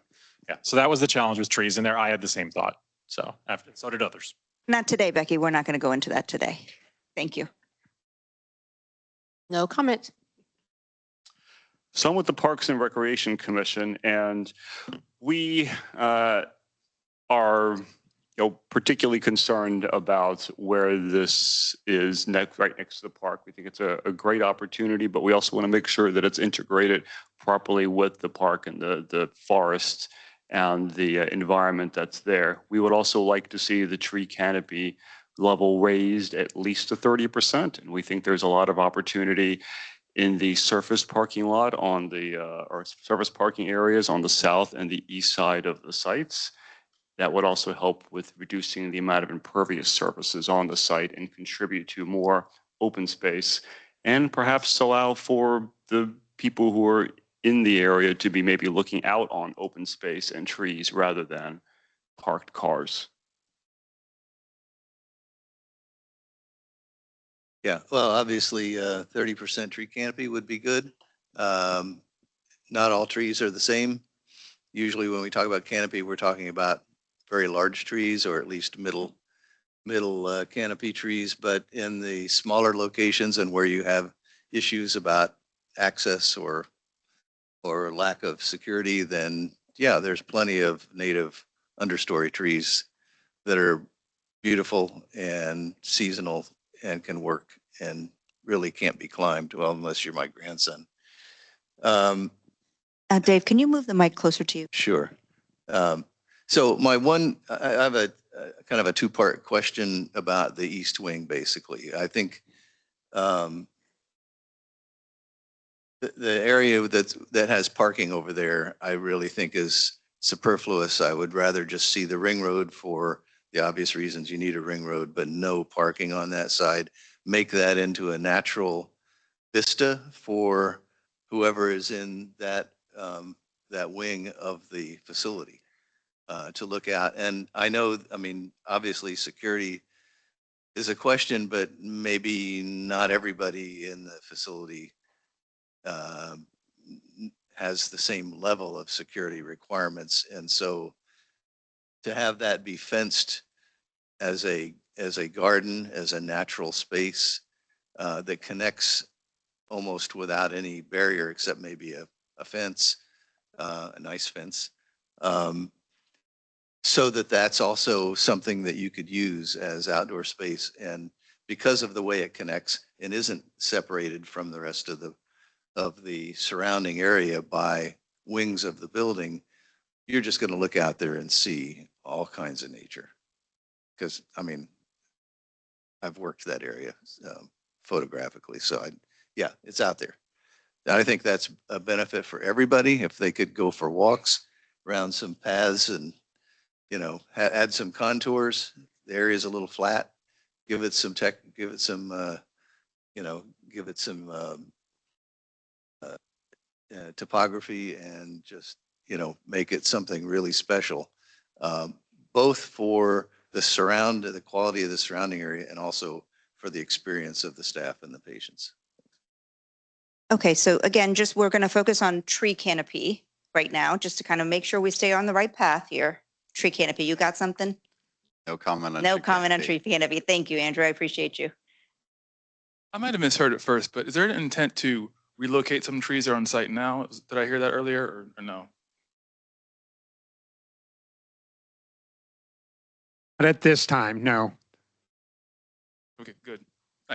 Yeah. So that was the challenge with trees in there. I had the same thought. So did others. Not today, Becky. We're not going to go into that today. Thank you. No comment. So I'm with the Parks and Recreation Commission, and we are particularly concerned about where this is right next to the park. We think it's a great opportunity, but we also want to make sure that it's integrated properly with the park and the forest and the environment that's there. We would also like to see the tree canopy level raised at least to 30%. And we think there's a lot of opportunity in the surface parking lot on the, or surface parking areas on the south and the east side of the sites. That would also help with reducing the amount of impervious surfaces on the site and contribute to more open space, and perhaps allow for the people who are in the area to be maybe looking out on open space and trees rather than parked cars. Yeah, well, obviously, 30% tree canopy would be good. Not all trees are the same. Usually when we talk about canopy, we're talking about very large trees or at least middle canopy trees. But in the smaller locations and where you have issues about access or lack of security, then yeah, there's plenty of native understory trees that are beautiful and seasonal and can work and really can't be climbed. Well, unless you're my grandson. Dave, can you move the mic closer to you? Sure. So I have a kind of a two-part question about the east wing, basically. I think the area that has parking over there, I really think is superfluous. I would rather just see the ring road for the obvious reasons you need a ring road, but no parking on that side. Make that into a natural vista for whoever is in that wing of the facility to look at. And I know, I mean, obviously security is a question, but maybe not everybody in the facility has the same level of security requirements. And so to have that be fenced as a garden, as a natural space that connects almost without any barrier except maybe a fence, a nice fence, so that's also something that you could use as outdoor space. And because of the way it connects and isn't separated from the rest of the surrounding area by wings of the building, you're just going to look out there and see all kinds of nature. Because I mean, I've worked that area photographically, so yeah, it's out there. And I think that's a benefit for everybody if they could go for walks around some paths and, you know, add some contours. The area's a little flat. Give it some topography and just, you know, make it something really special, both for the quality of the surrounding area and also for the experience of the staff and the patients. Okay, so again, we're going to focus on tree canopy right now, just to kind of make sure we stay on the right path here. Tree canopy, you got something? No comment on. No comment on tree canopy. Thank you, Andrew. I appreciate you. I might have misheard at first, but is there an intent to relocate some trees that are on site now? Did I hear that earlier or no? But at this time, no. Okay, good.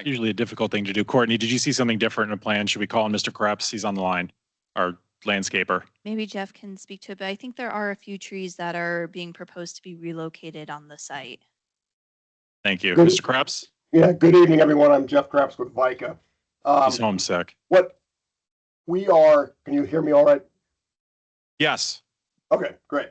Usually a difficult thing to do. Courtney, did you see something different in a plan? Should we call on Mr. Krebs? He's on the line, our landscaper. Maybe Jeff can speak to it, but I think there are a few trees that are being proposed to be relocated on the site. Thank you. Good. Mr. Krebs? Yeah, good evening, everyone. I'm Jeff Krebs with VICA. He's homesick. Can you hear me all right? Yes. Okay, great.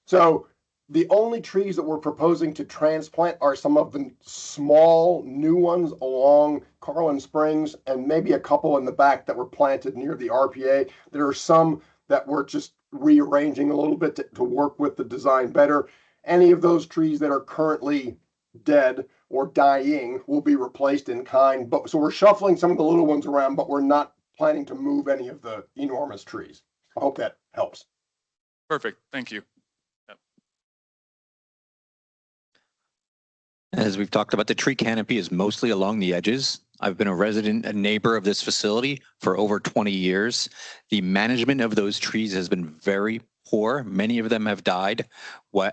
So the only trees that we're proposing to transplant are some of the small new ones along Carlin Springs and maybe a couple in the back that were planted near the RPA. There are some that we're just rearranging a little bit to work with the design better. Any of those trees that are currently dead or dying will be replaced in kind. So we're shuffling some of the little ones around, but we're not planning to move any of the enormous trees. I hope that helps. Perfect. Thank you. Yep. As we've talked about, the tree canopy is mostly along the edges. I've been a neighbor of this facility for over 20 years. The management of those trees has been very poor. Many of them have died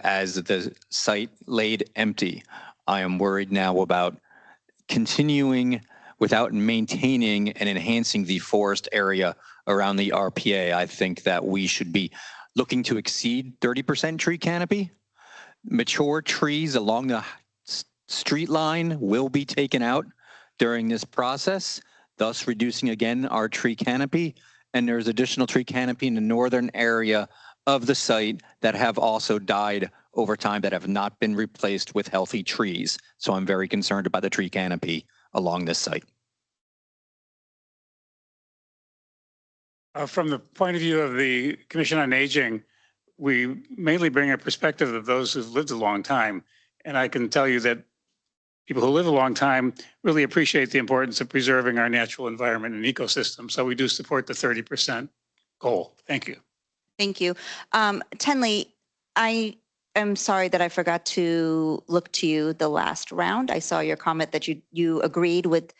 as the site laid empty. I am worried now about continuing without maintaining and enhancing the forest area around the RPA. I think that we should be looking to exceed 30% tree canopy. Mature trees along the street line will be taken out during this process, thus reducing again our tree canopy. And there's additional tree canopy in the northern area of the site that have also died over time that have not been replaced with healthy trees. So I'm very concerned about the tree canopy along this site. From the point of view of the Commission on Aging, we mainly bring a perspective of those who've lived a long time. And I can tell you that people who live a long time really appreciate the importance of preserving our natural environment and ecosystem. So we do support the 30% goal. Thank you. Thank you. Tenley, I am sorry that I forgot to look to you the last round. I saw your comment that you agreed with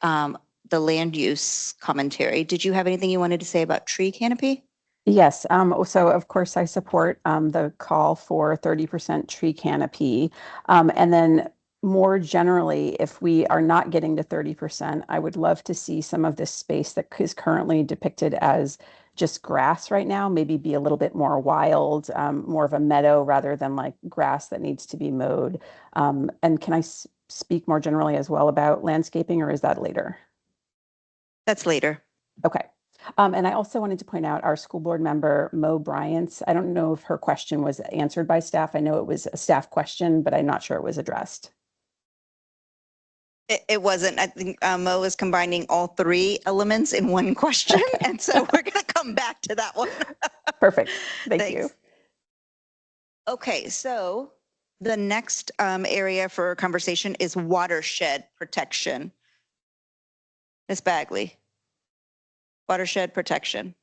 the land use commentary. Did you have anything you wanted to say about tree canopy? Yes, so of course I support the call for 30% tree canopy. And then more generally, if we are not getting to 30%, I would love to see some of this space that is currently depicted as just grass right now, maybe be a little bit more wild, more of a meadow rather than like grass that needs to be mowed. And can I speak more generally as well about landscaping, or is that later? That's later. Okay. And I also wanted to point out our school board member, Mo Bryant's. I don't know if her question was answered by staff. I know it was a staff question, but I'm not sure it was addressed. It wasn't. I think Mo is combining all three elements in one question. And so we're going to come back to that one. Perfect. Thank you. Okay, so the next area for conversation is watershed protection. Ms. Bagley. Watershed protection.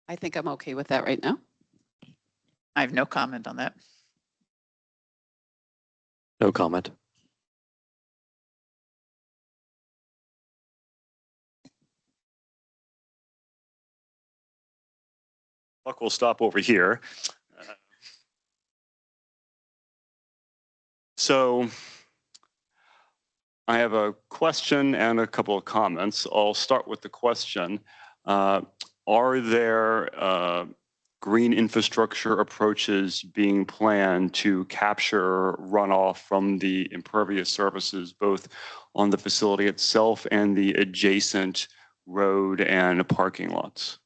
I think I'm okay with that right now. I have no comment on that. No comment. Buck will stop over here. So I have a question and a couple of comments. I'll start with the question. Are there green infrastructure approaches being planned to capture runoff from the impervious surfaces, both on the facility itself and the adjacent road and parking lots?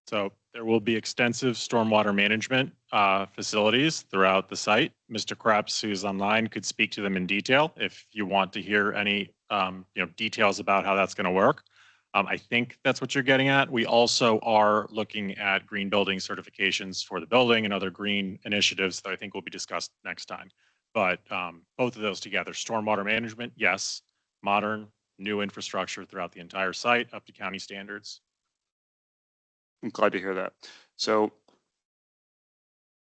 So there will be extensive stormwater management facilities throughout the site. Mr. Krebs, who's online, could speak to them in detail if you want to hear any details about how that's going to work. I think that's what you're getting at. We also are looking at green building certifications for the building and other green initiatives that I think will be discussed next time. But both of those together, stormwater management, yes, modern, new infrastructure throughout the entire site up to county standards. I'm glad to hear that. So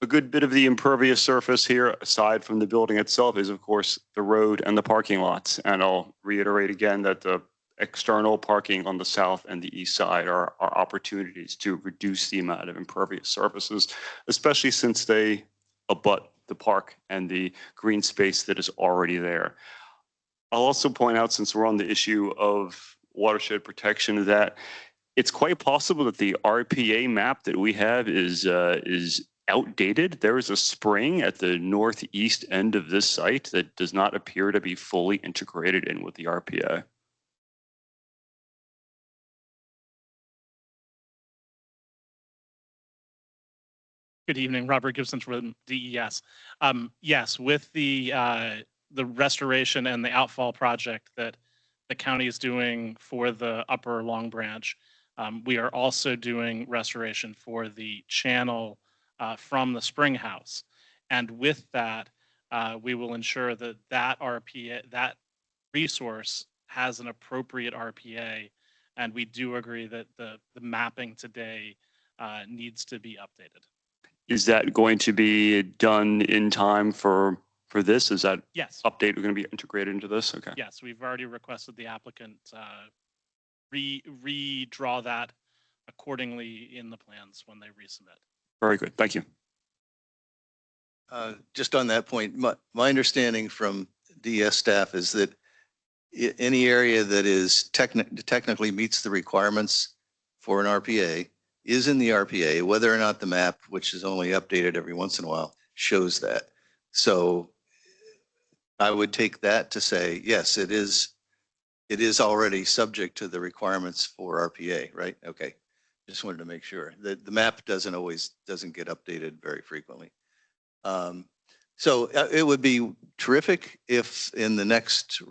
a good bit of the impervious surface here, aside from the building itself, is of course the road and the parking lots. And I'll reiterate again that the external parking on the south and the east side are opportunities to reduce the amount of impervious surfaces, especially since they abut the park and the green space that is already there. I'll also point out, since we're on the issue of watershed protection, that it's quite possible that the RPA map that we have is outdated. There is a spring at the northeast end of this site that does not appear to be fully integrated in with the RPA. Good evening, Robert Gibson from DES. Yes, with the restoration and the outfall project that the county is doing for the upper Long Branch, we are also doing restoration for the channel from the spring house. And with that, we will ensure that that RPA, that resource has an appropriate RPA. And we do agree that the mapping today needs to be updated. Is that going to be done in time for this? Is that yes update going to be integrated into this? Okay. Yes, we've already requested the applicant redraw that accordingly in the plans when they resubmit. Very good. Thank you. Just on that point, my understanding from DS staff is that any area that is technically meets the requirements for an RPA is in the RPA, whether or not the map, which is only updated every once in a while, shows that. So I would take that to say, yes, it is already subject to the requirements for RPA, right? Okay. Just wanted to make sure that the map doesn't get updated very frequently. So it would be terrific if in the next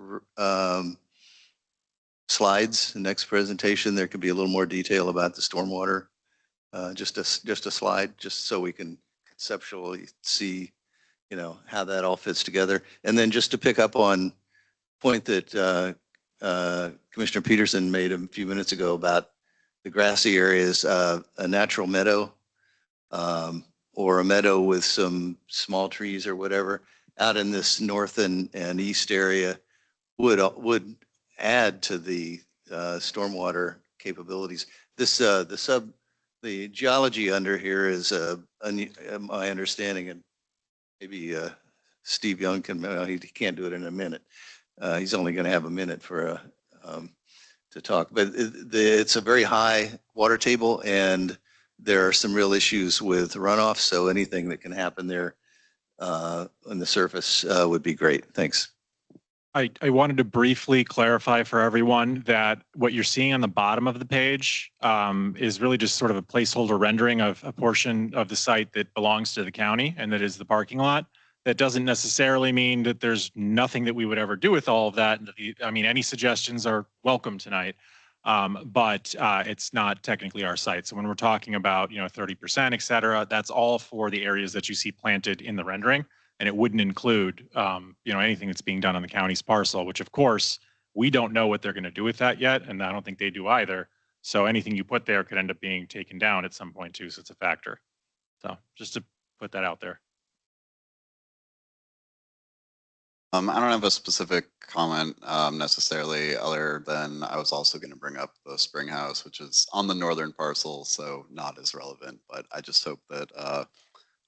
slides, the next presentation, there could be a little more detail about the stormwater. Just a slide, just so we can conceptually see, how that all fits together. And then just to pick up on point that Commissioner Peterson made a few minutes ago about the grassy areas, a natural meadow or a meadow with some small trees or whatever out in this north and east area would add to the stormwater capabilities. This the geology under here is my understanding, and maybe Steve Young can, he can't do it in a minute. He's only going to have a minute for to talk, but it's a very high water table, and there are some real issues with runoff. So anything that can happen there on the surface would be great. Thanks. I wanted to briefly clarify for everyone that what you're seeing on the bottom of the page is really just sort of a placeholder rendering of a portion of the site that belongs to the county, and that is the parking lot. That doesn't necessarily mean that there's nothing that we would ever do with all of that. I mean, any suggestions are welcome tonight, but it's not technically our site. So when we're talking about, 30%, et cetera, that's all for the areas that you see planted in the rendering. And it wouldn't include, anything that's being done on the county's parcel, which of course, we don't know what they're going to do with that yet. And I don't think they do either. So anything you put there could end up being taken down at some point too. So it's a factor. So just to put that out there. I don't have a specific comment necessarily, other than I was also going to bring up the Spring House, which is on the northern parcel, so not as relevant. But I just hope that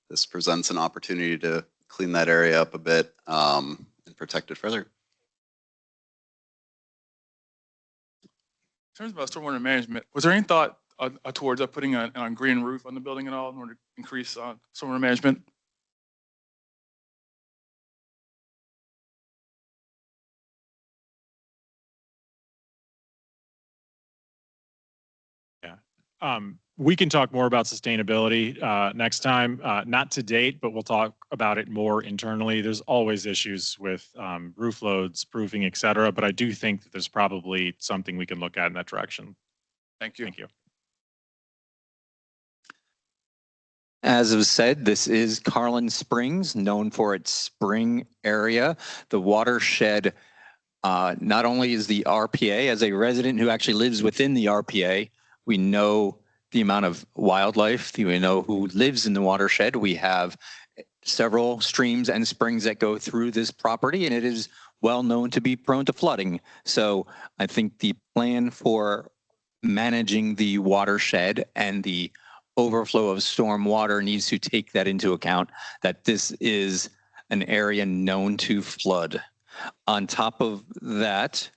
this presents an opportunity to clean that area up a bit and protect it further. In terms of stormwater management, was there any thought towards putting a green roof on the building at all in order to increase stormwater management? We can talk more about sustainability next time, not to date, but we'll talk about it more internally. There's always issues with roof loads, proofing, et cetera, but I do think that there's probably something we can look at in that direction. Thank you. Thank you. As was said, this is Carlin Springs, known for its spring area. The watershed not only is the RPA, as a resident who actually lives within the RPA, we know the amount of wildlife, we know who lives in the watershed. We have several streams and springs that go through this property, and it is well known to be prone to flooding. So I think the plan for managing the watershed and the overflow of storm water needs to take that into account, that this is an area known to flood. On top of that,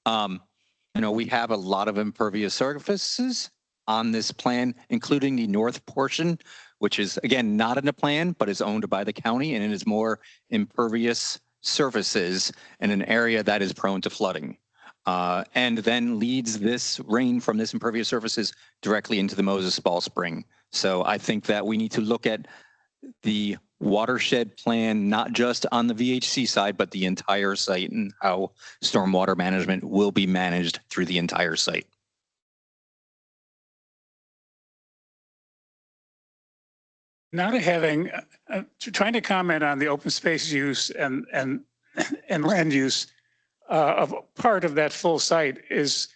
we have a lot of impervious surfaces on this plan, including the north portion, which is, again, not in the plan, but is owned by the county, and it is more impervious surfaces in an area that is prone to flooding. And then leads this rain from this impervious surfaces directly into the Moses Ball Spring. So I think that we need to look at the watershed plan, not just on the VHC side, but the entire site, and how stormwater management will be managed through the entire site. Now to having, trying to comment on the open space use and land use of part of that full site is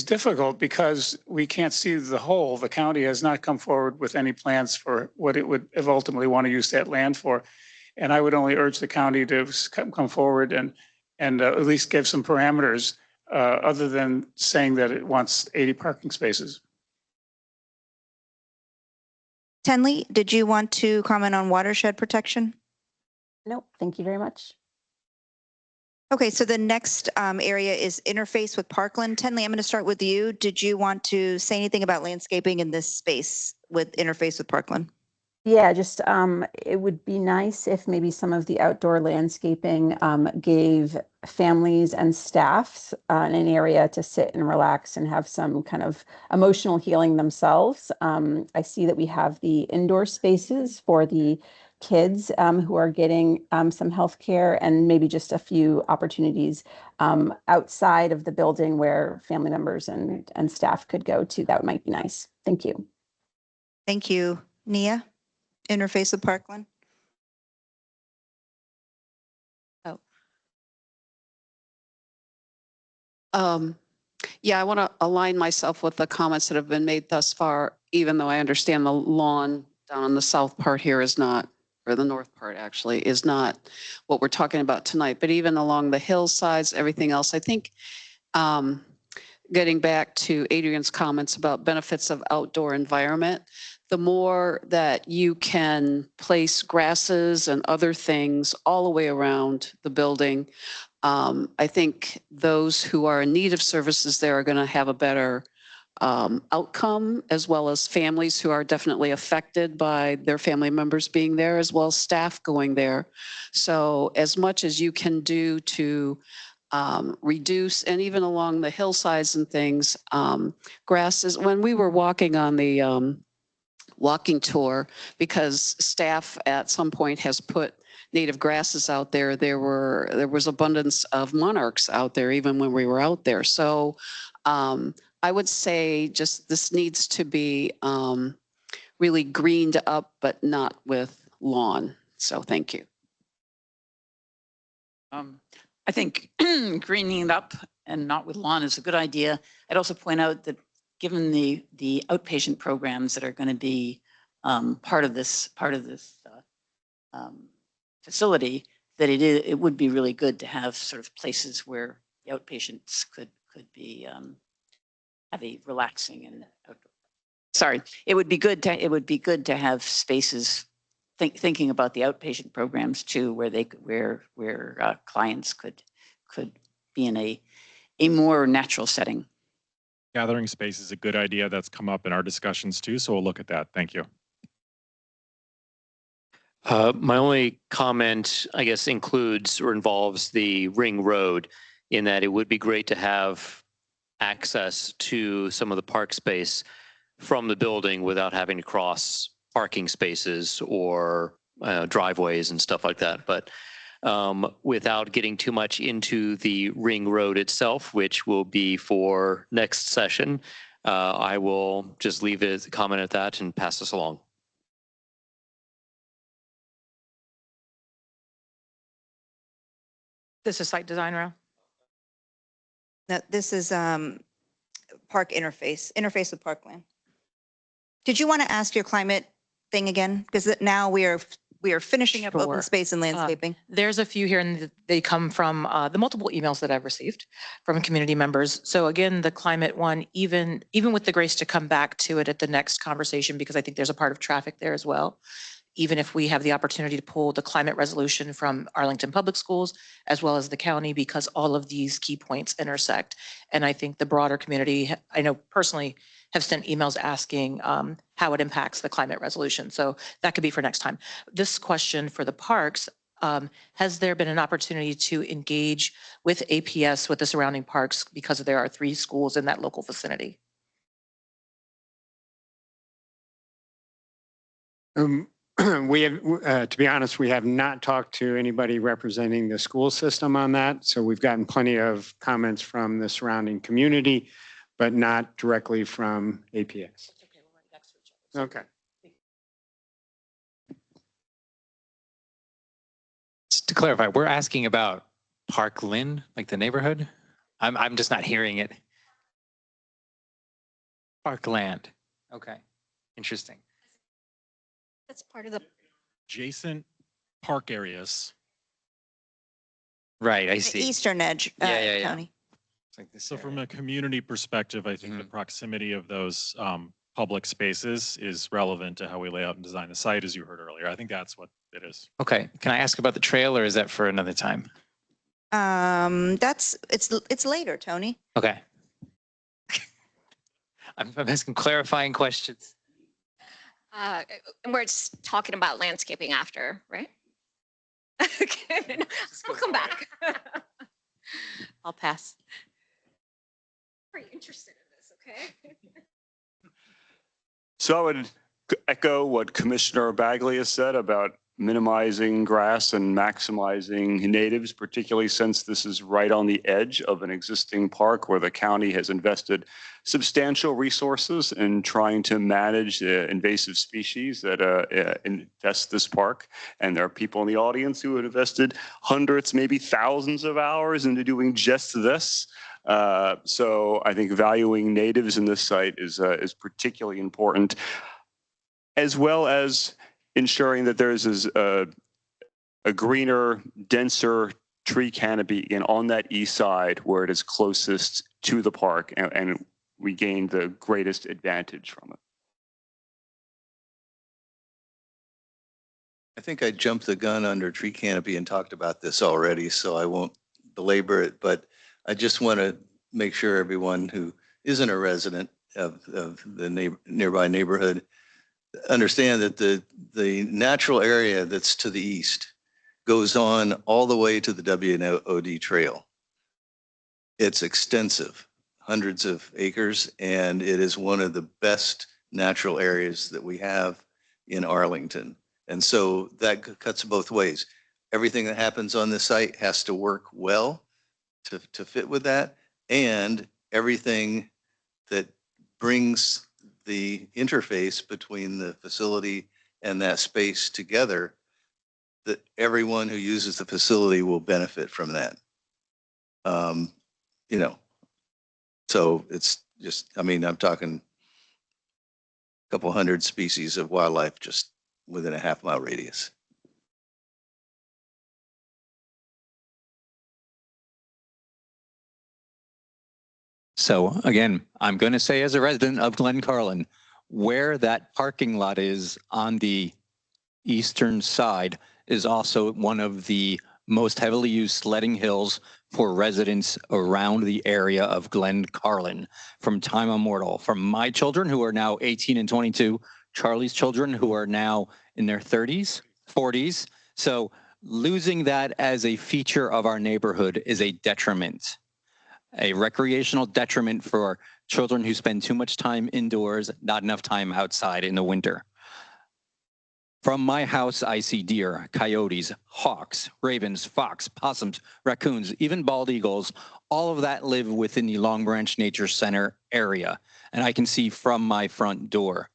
difficult because we can't see the whole. The county has not come forward with any plans for what it would ultimately want to use that land for. And I would only urge the county to come forward and at least give some parameters other than saying that it wants 80 parking spaces. Tenley, did you want to comment on watershed protection? Nope, thank you very much. Okay, so the next area is interface with Parkland. Tenley, I'm going to start with you. Did you want to say anything about landscaping in this space with interface with Parkland? Yeah, just it would be nice if maybe some of the outdoor landscaping gave families and staffs an area to sit and relax and have some kind of emotional healing themselves. I see that we have the indoor spaces for the kids who are getting some health care, and maybe just a few opportunities outside of the building where family members and staff could go to. That might be nice. Thank you. Thank you. Nia? Interface with Parkland? Oh. Yeah, I want to align myself with the comments that have been made thus far, even though I understand the lawn down on the south part here is not, or the north part actually, is not what we're talking about tonight. But even along the hillsides, everything else, I think getting back to Adrian's comments about benefits of outdoor environment, the more that you can place grasses and other things all the way around the building, I think those who are in need of services there are going to have a better outcome, as well as families who are definitely affected by their family members being there, as well as staff going there. So as much as you can do to reduce, and even along the hillsides and things, grasses, when we were walking on the walking tour, because staff at some point has put native grasses out there, there was abundance of monarchs out there even when we were out there. So I would say just this needs to be really greened up, but not with lawn. So thank you. I think greening it up and not with lawn is a good idea. I'd also point out that given the outpatient programs that are going to be part of this facility, that it would be really good to have sort of places where the outpatients could be have a relaxing and sorry, it would be good to have spaces thinking about the outpatient programs too, where they where clients could be in a more natural setting. Gathering space is a good idea. That's come up in our discussions too. So we'll look at that. Thank you. My only comment, I guess, includes or involves the ring road, in that it would be great to have access to some of the park space from the building without having to cross parking spaces or driveways and stuff like that. But without getting too much into the ring road itself, which will be for next session, I will just leave it as a comment at that and pass this along. This is site design row. Now, this is park interface with parkland. Did you want to ask your climate thing again? Because now we are finishing up open space and landscaping. There's a few here, and they come from the multiple emails that I've received from community members. So again, the climate one, even with the grace to come back to it at the next conversation, because I think there's a part of traffic there as well. Even if we have the opportunity to pull the climate resolution from Arlington Public Schools, as well as the county, because all of these key points intersect. And I think the broader community, I know personally, have sent emails asking how it impacts the climate resolution. So that could be for next time. This question for the parks, has there been an opportunity to engage with APS, with the surrounding parks, because there are 3 schools in that local vicinity? We have, to be honest, we have not talked to anybody representing the school system on that. So we've gotten plenty of comments from the surrounding community, but not directly from APS. Okay, we're right next to each other. Okay. Just to clarify, we're asking about Parkland, like the neighborhood? I'm just not hearing it. Parkland. Okay. Interesting. That's part of the Adjacent park areas. Right, I The see. eastern edge, Yeah. county. It's like this So area. from a community perspective, I think the proximity of those public spaces is relevant to how we lay out and design the site, as you heard earlier. I think that's what it is. Okay, can I ask about the trail, or is that for another time? It's later, Tony. Okay. I'm asking clarifying questions. And we're just talking about landscaping after, right? Okay, we'll come back. I'll pass. Very interested in this, okay? So I would echo what Commissioner Bagley has said about minimizing grass and maximizing natives, particularly since this is right on the edge of an existing park where the county has invested substantial resources in trying to manage the invasive species that infest this park. And there are people in the audience who have invested hundreds, maybe thousands of hours into doing just this. So I think valuing natives in this site is particularly important, as well as ensuring that there's a greener, denser tree canopy again on that east side where it is closest to the park, and we gain the greatest advantage from it. I think I jumped the gun under tree canopy and talked about this already, so I won't belabor it, but I just want to make sure everyone who isn't a resident of the nearby neighborhood understand that the natural area that's to the east goes on all the way to the WOD trail. It's extensive, hundreds of acres, and it is one of the best natural areas that we have in Arlington. And so that cuts both ways. Everything that happens on this site has to work well to fit with that, and everything that brings the interface between the facility and that space together, that everyone who uses the facility will benefit from that. You know, so it's just, I mean, I'm talking a couple hundred species of wildlife just within a half-mile radius. So again, I'm going to say as a resident of Glen Carlin, where that parking lot is on the eastern side is also one of the most heavily used sledding hills for residents around the area of Glen Carlin from time immemorial. From my children who are now 18 and 22, Charlie's children who are now in their 30s, 40s. So losing that as a feature of our neighborhood is a detriment. A recreational detriment for children who spend too much time indoors, not enough time outside in the winter. From my house, I see deer, coyotes, hawks, ravens, fox, possums, raccoons, even bald eagles. All of that live within the Long Branch Nature Center area, and I can see from my front door.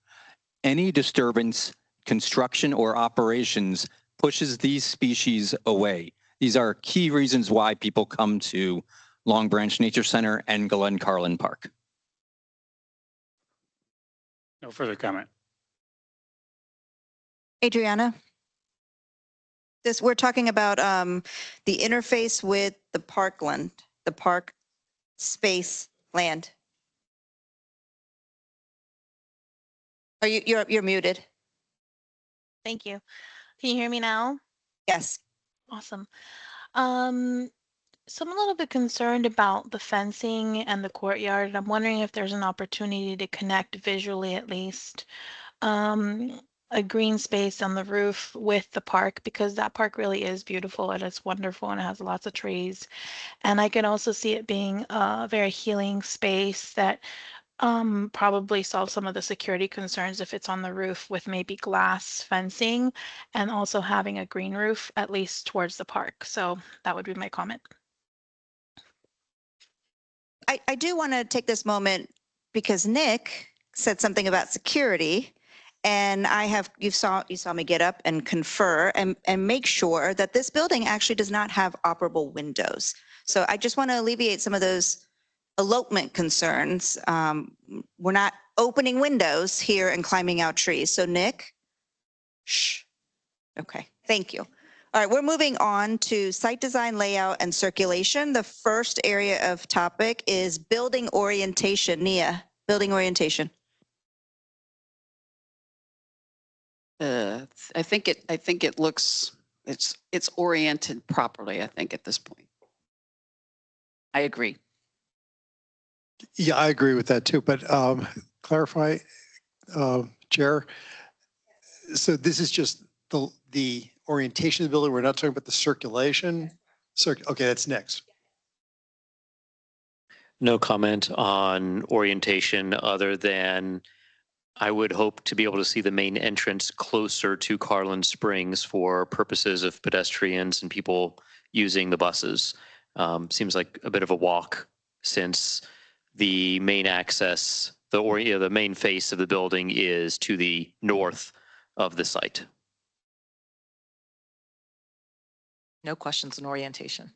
Any disturbance, construction, or operations pushes these species away. These are key reasons why people come to Long Branch Nature Center and Glen Carlin Park. No further comment. Adriana? We're talking about the interface with the parkland, the park space land. Are you're muted? Thank you. Can you hear me now? Yes. Awesome. So I'm a little bit concerned about the fencing and the courtyard, and I'm wondering if there's an opportunity to connect visually at least a green space on the roof with the park, because that park really is beautiful and it's wonderful and it has lots of trees. And I can also see it being a very healing space that probably solve some of the security concerns if it's on the roof with maybe glass fencing and also having a green roof at least towards the park. So that would be my comment. I do want to take this moment because Nick said something about security, and you saw me get up and confer and make sure that this building actually does not have operable windows. So I just want to alleviate some of those elopement concerns. We're not opening windows here and climbing out trees. So Nick, shh. Okay, thank you. All right, we're moving on to site design, layout, and circulation. The first area of topic is building orientation. Nia, building orientation. I think it looks, it's oriented properly, I think, at this point. I agree. Yeah, I agree with that too, but clarify, Chair. So this is just the orientation of the building. We're not talking about the circulation. Okay, that's next. No comment on orientation other than I would hope to be able to see the main entrance closer to Carlin Springs for purposes of pedestrians and people using the buses. Seems like a bit of a walk since the main access, the main face of the building is to the north of the site. No questions on orientation.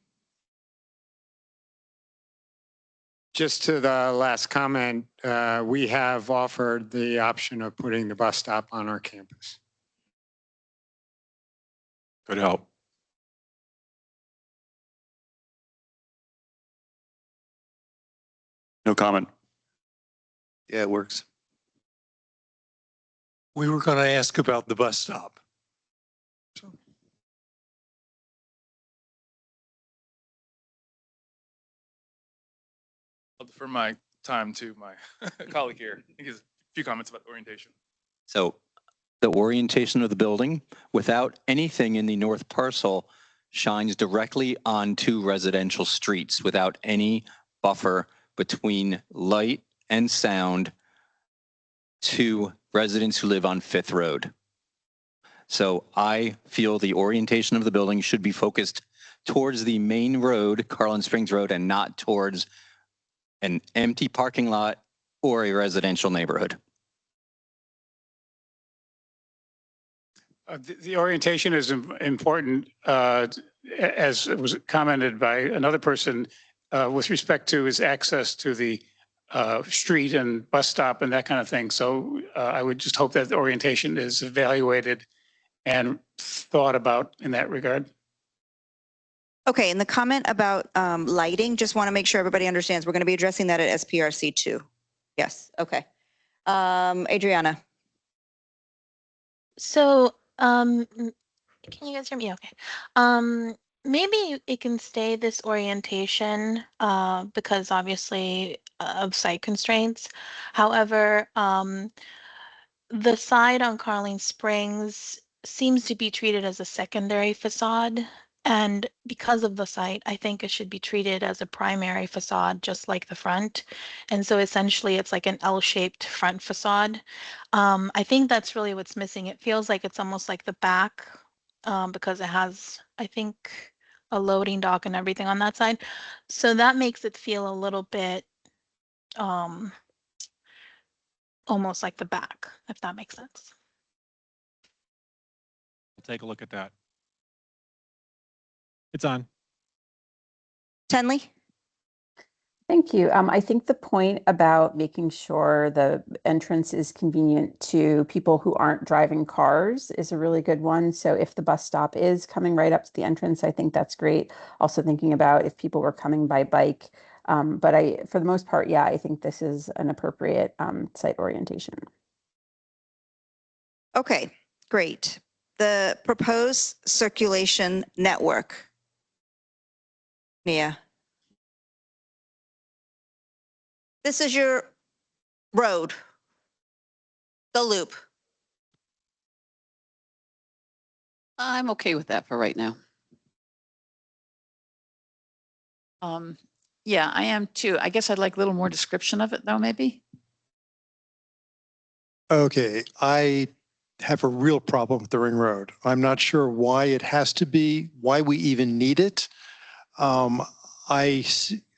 Just to the last comment, we have offered the option of putting the bus stop on our campus. Good help. No comment. Yeah, it works. We were going to ask about the bus stop. I'll defer my time to my colleague here. He has a few comments about orientation. So the orientation of the building without anything in the north parcel shines directly onto residential streets without any buffer between light and sound to residents who live on Fifth Road. So I feel the orientation of the building should be focused towards the main road, Carlin Springs Road, and not towards an empty parking lot or a residential neighborhood. The orientation is important, as it was commented by another person, with respect to his access to the street and bus stop and that kind of thing. So I would just hope that the orientation is evaluated and thought about in that regard. Okay, and the comment about lighting, just want to make sure everybody understands, we're going to be addressing that at SPRC too. Yes, okay. Adriana. So, can you guys hear me? Okay. Maybe it can stay this orientation because obviously of site constraints. However, the side on Carling Springs seems to be treated as a secondary facade. And because of the site, I think it should be treated as a primary facade, just like the front. And so essentially it's like an L-shaped front facade. I think that's really what's missing. It feels like it's almost like the back because it has, I think, a loading dock and everything on that side. So that makes it feel a little bit almost like the back, if that makes sense. We'll take a look at that. It's on. Tenley? Thank you. I think the point about making sure the entrance is convenient to people who aren't driving cars is a really good one. So if the bus stop is coming right up to the entrance, I think that's great. Also thinking about if people were coming by bike. But for the most part, yeah, I think this is an appropriate site orientation. Okay, great. The proposed circulation network. Nia. This is your road, the loop. I'm okay with that for right now. Yeah, I am too. I guess I'd like a little more description of it though, maybe. Okay, I have a real problem with the ring road. I'm not sure why it has to be, why we even need it.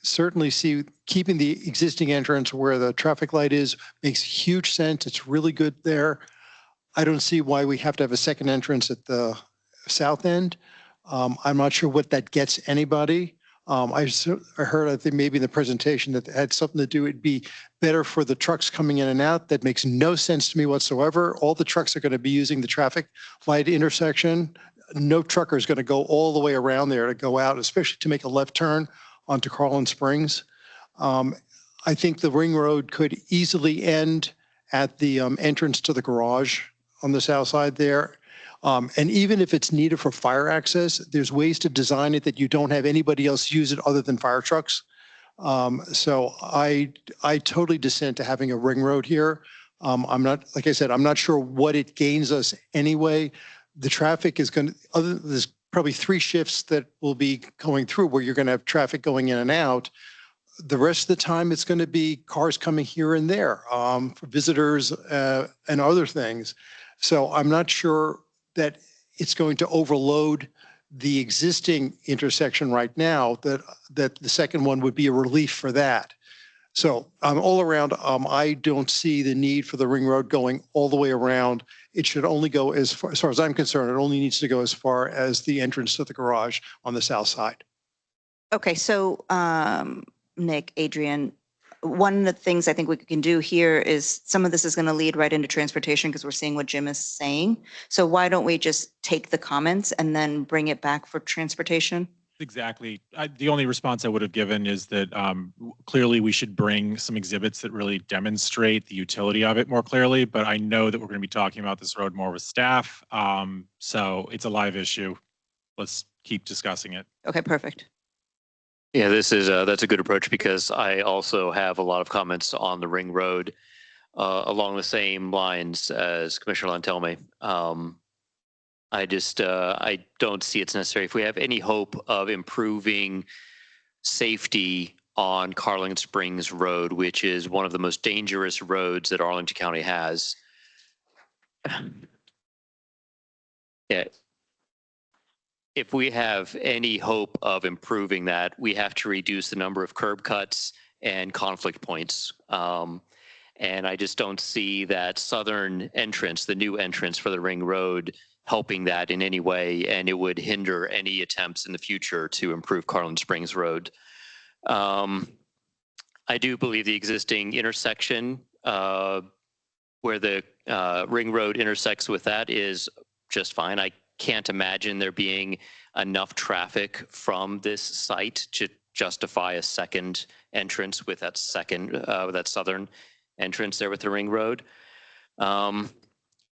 Certainly see keeping the existing entrance where the traffic light is makes huge sense. It's really good there. I don't see why we have to have a second entrance at the south end. I'm not sure what that gets anybody. I heard, I think maybe in the presentation that had something to do, it'd be better for the trucks coming in and out. That makes no sense to me whatsoever. All the trucks are going to be using the traffic light intersection. No trucker is going to go all the way around there to go out, especially to make a left turn onto Carlin Springs. I think the ring road could easily end at the entrance to the garage on the south side there. And even if it's needed for fire access, there's ways to design it that you don't have anybody else use it other than fire trucks. So I totally dissent to having a ring road here. I'm not, like I said, I'm not sure what it gains us anyway. The traffic is going to, there's probably 3 shifts that will be going through where you're going to have traffic going in and out. The rest of the time, it's going to be cars coming here and there for visitors and other things. So I'm not sure that it's going to overload the existing intersection right now, that the second one would be a relief for that. So all around, I don't see the need for the ring road going all the way around. It should only go as far as I'm concerned, it only needs to go as far as the entrance to the garage on the south side. Okay, so Nick, Adrian, one of the things I think we can do here is some of this is going to lead right into transportation because we're seeing what Jim is saying. So why don't we just take the comments and then bring it back for transportation? Exactly. The only response I would have given is that clearly we should bring some exhibits that really demonstrate the utility of it more clearly, but I know that we're going to be talking about this road more with staff. So it's a live issue. Let's keep discussing it. Okay, perfect. Yeah, that's a good approach because I also have a lot of comments on the ring road along the same lines as Commissioner Lantelme. I don't see it's necessary. If we have any hope of improving safety on Carling Springs Road, which is one of the most dangerous roads that Arlington County has. Yeah. If we have any hope of improving that, we have to reduce the number of curb cuts and conflict points. And I just don't see that southern entrance, the new entrance for the ring road, helping that in any way, and it would hinder any attempts in the future to improve Carling Springs Road. I do believe the existing intersection where the ring road intersects with that is just fine. I can't imagine there being enough traffic from this site to justify a second entrance with that that southern entrance there with the ring road.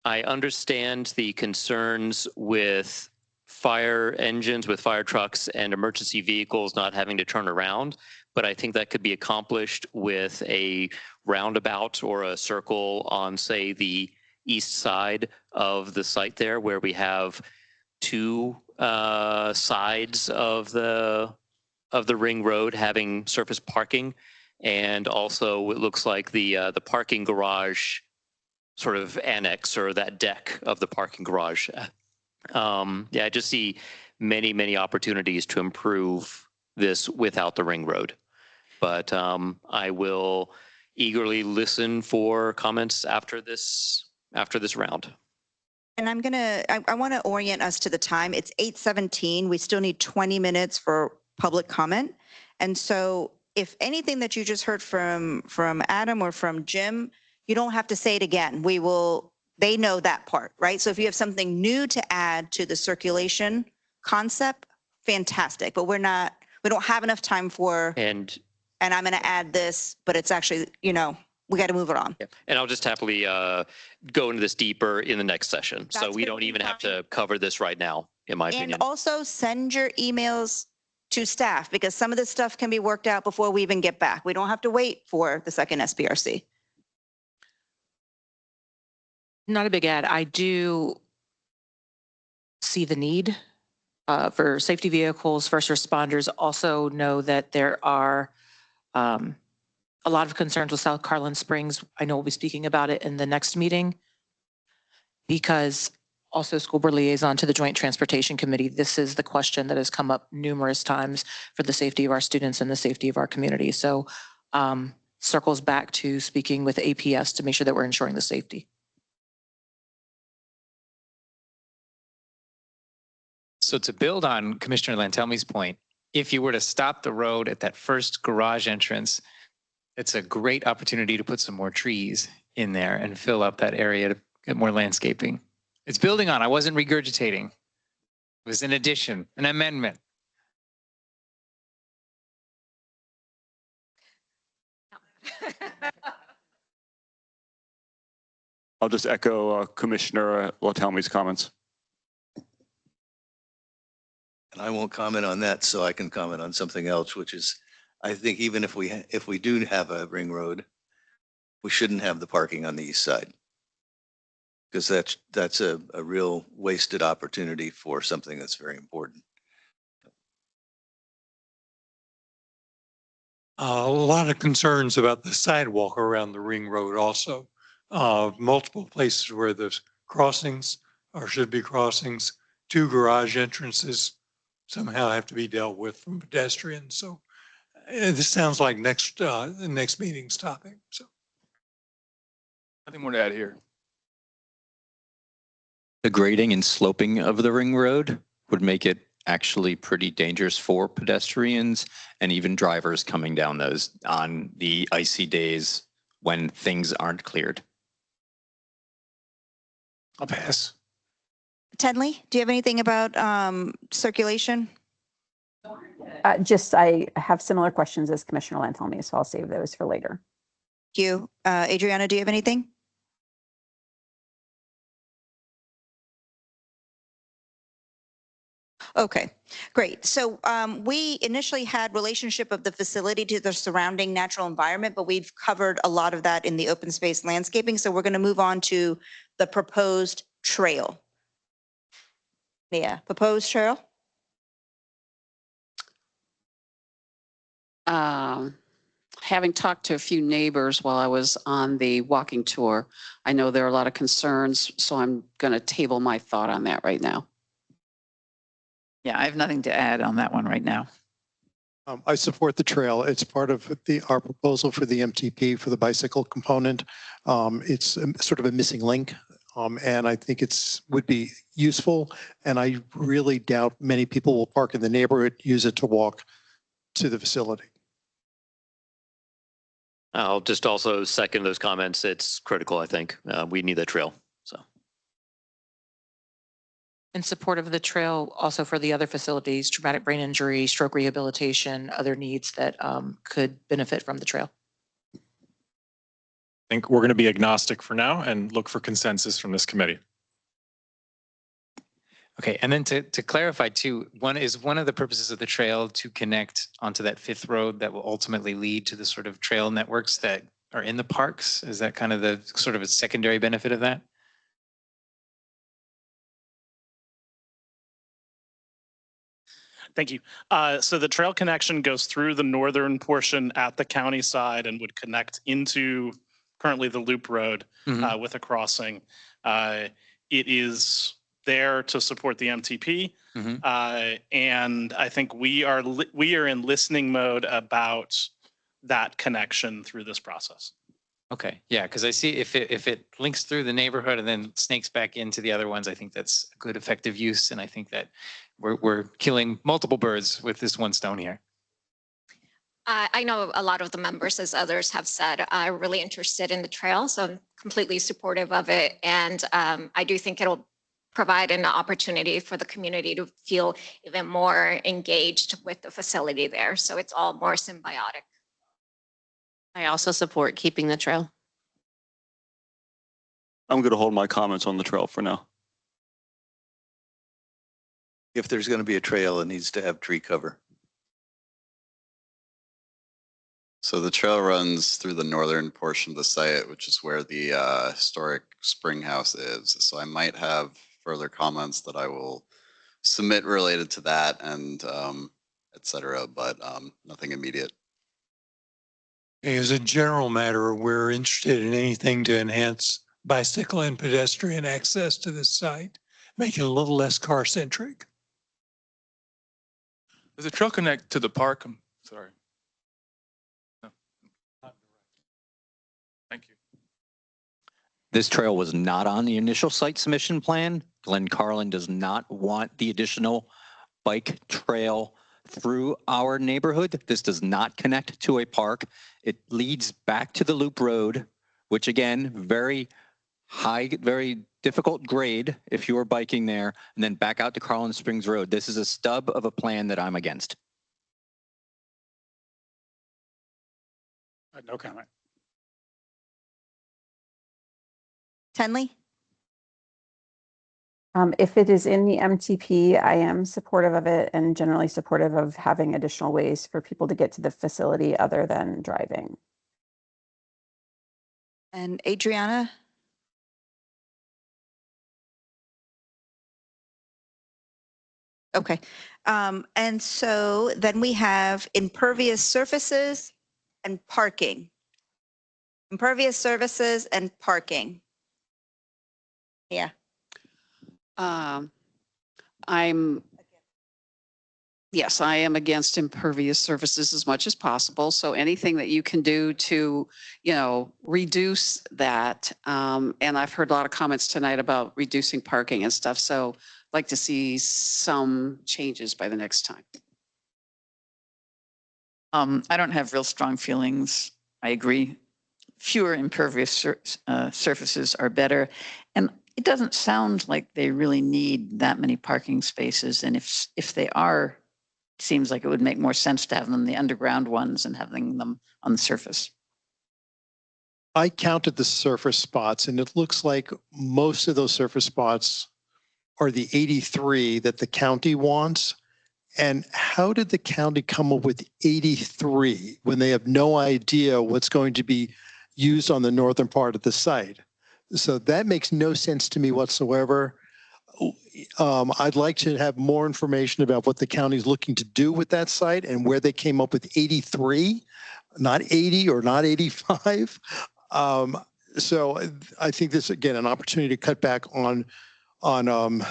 I understand the concerns with fire engines, with fire trucks and emergency vehicles not having to turn around, but I think that could be accomplished with a roundabout or a circle on, say, the east side of the site there, where we have two sides of the ring road having surface parking, and also it looks like the parking garage sort of annex or that deck of the parking garage. Yeah, I just see many opportunities to improve this without the ring road. But I will eagerly listen for comments after this round. And I want to orient us to the time. It's 8:17. We still need 20 minutes for public comment. And so if anything that you just heard from Adam or from Jim, you don't have to say it again. They know that part, right? So if you have something new to add to the circulation concept, fantastic. But we don't have enough time for, and I'm going to add this, but it's actually, we got to move it on. Yeah. And I'll just happily go into this deeper in the next session. So we don't even have to cover this right now, in my opinion. And also send your emails to staff because some of this stuff can be worked out before we even get back. We don't have to wait for the second SPRC. Not a big add. I do see the need for safety vehicles. First responders also know that there are a lot of concerns with South Carlin Springs. I know we'll be speaking about it in the next meeting because also school board liaison to the Joint Transportation Committee. This is the question that has come up numerous times for the safety of our students and the safety of our community. So circles back to speaking with APS to make sure that we're ensuring the safety. So to build on Commissioner Lantelme's point, if you were to stop the road at that first garage entrance, it's a great opportunity to put some more trees in there and fill up that area to get more landscaping. It's building on, I wasn't regurgitating. It was an addition, an amendment. I'll just echo Commissioner Lantelme's comments. And I won't comment on that, so I can comment on something else, which is, I think even if we do have a ring road, we shouldn't have the parking on the east side. Because that's a real wasted opportunity for something that's very important. A lot of concerns about the sidewalk around the ring road also. Multiple places where there's crossings or should be crossings, 2 garage entrances somehow have to be dealt with from pedestrians. So this sounds like the next meeting's topic. So Nothing more to add here. The grading and sloping of the ring road would make it actually pretty dangerous for pedestrians and even drivers coming down those on the icy days when things aren't cleared. I'll pass. Tenley, do you have anything about circulation? Just, I have similar questions as Commissioner Lanthony, so I'll save those for later. Thank you. Adriana, do you have anything? Okay, great. So we initially had relationship of the facility to the surrounding natural environment, but we've covered a lot of that in the open space landscaping. So we're going to move on to the proposed trail. Yeah, proposed trail. Having talked to a few neighbors while I was on the walking tour, I know there are a lot of concerns, so I'm going to table my thought on that right now. Yeah, I have nothing to add on that one right now. I support the trail. It's part of our proposal for the MTP for the bicycle component. It's sort of a missing link, and I think would be useful. And I really doubt many people will park in the neighborhood, use it to walk to the facility. I'll just also second those comments. It's critical, I think. We need that trail. So. In support of the trail, also for the other facilities, traumatic brain injury, stroke rehabilitation, other needs that could benefit from the trail. I think we're going to be agnostic for now and look for consensus from this committee. Okay, and then to clarify too, one of the purposes of the trail to connect onto that fifth road that will ultimately lead to the sort of trail networks that are in the parks? Is that kind of the sort of a secondary benefit of that? Thank you. So the trail connection goes through the northern portion at the county side and would connect into currently the loop road with a crossing. It is there to support the MTP. And I think we are in listening mode about that connection through this process. Okay, yeah, because I see if it links through the neighborhood and then snakes back into the other ones, I think that's a good effective use. And I think that we're killing multiple birds with this one stone here. I know a lot of the members, as others have said, are really interested in the trail, so I'm completely supportive of it. And I do think it'll provide an opportunity for the community to feel even more engaged with the facility there. So it's all more symbiotic. I also support keeping the trail. I'm going to hold my comments on the trail for now. If there's going to be a trail, it needs to have tree cover. So the trail runs through the northern portion of the site, which is where the historic spring house is. So I might have further comments that I will submit related to that and et cetera, but nothing immediate. As a general matter, we're interested in anything to enhance bicycle and pedestrian access to this site, make it a little less car-centric. Does the trail connect to the park? I'm sorry. No. Thank you. This trail was not on the initial site submission plan. Glen Carlin does not want the additional bike trail through our neighborhood. This does not connect to a park. It leads back to the loop road, which again, very high, very difficult grade if you were biking there, and then back out to Carlin Springs Road. This is a stub of a plan that I'm against. No comment. Tenley? If it is in the MTP, I am supportive of it and generally supportive of having additional ways for people to get to the facility other than driving. And Adriana? Okay. And so then we have impervious surfaces and parking. Impervious surfaces and parking. Yeah. Yes, I am against impervious surfaces as much as possible. So anything that you can do to, reduce that. And I've heard a lot of comments tonight about reducing parking and stuff. So like to see some changes by the next time. I don't have real strong feelings. I agree. Fewer impervious surfaces are better. And it doesn't sound like they really need that many parking spaces. And if they are, it seems like it would make more sense to have them the underground ones and having them on the surface. I counted the surface spots and it looks like most of those surface spots are the 83 that the county wants. And how did the county come up with 83 when they have no idea what's going to be used on the northern part of the site? So that makes no sense to me whatsoever. I'd like to have more information about what the county's looking to do with that site and where they came up with 83, not 80 or not 85. So I think this, again, an opportunity to cut back on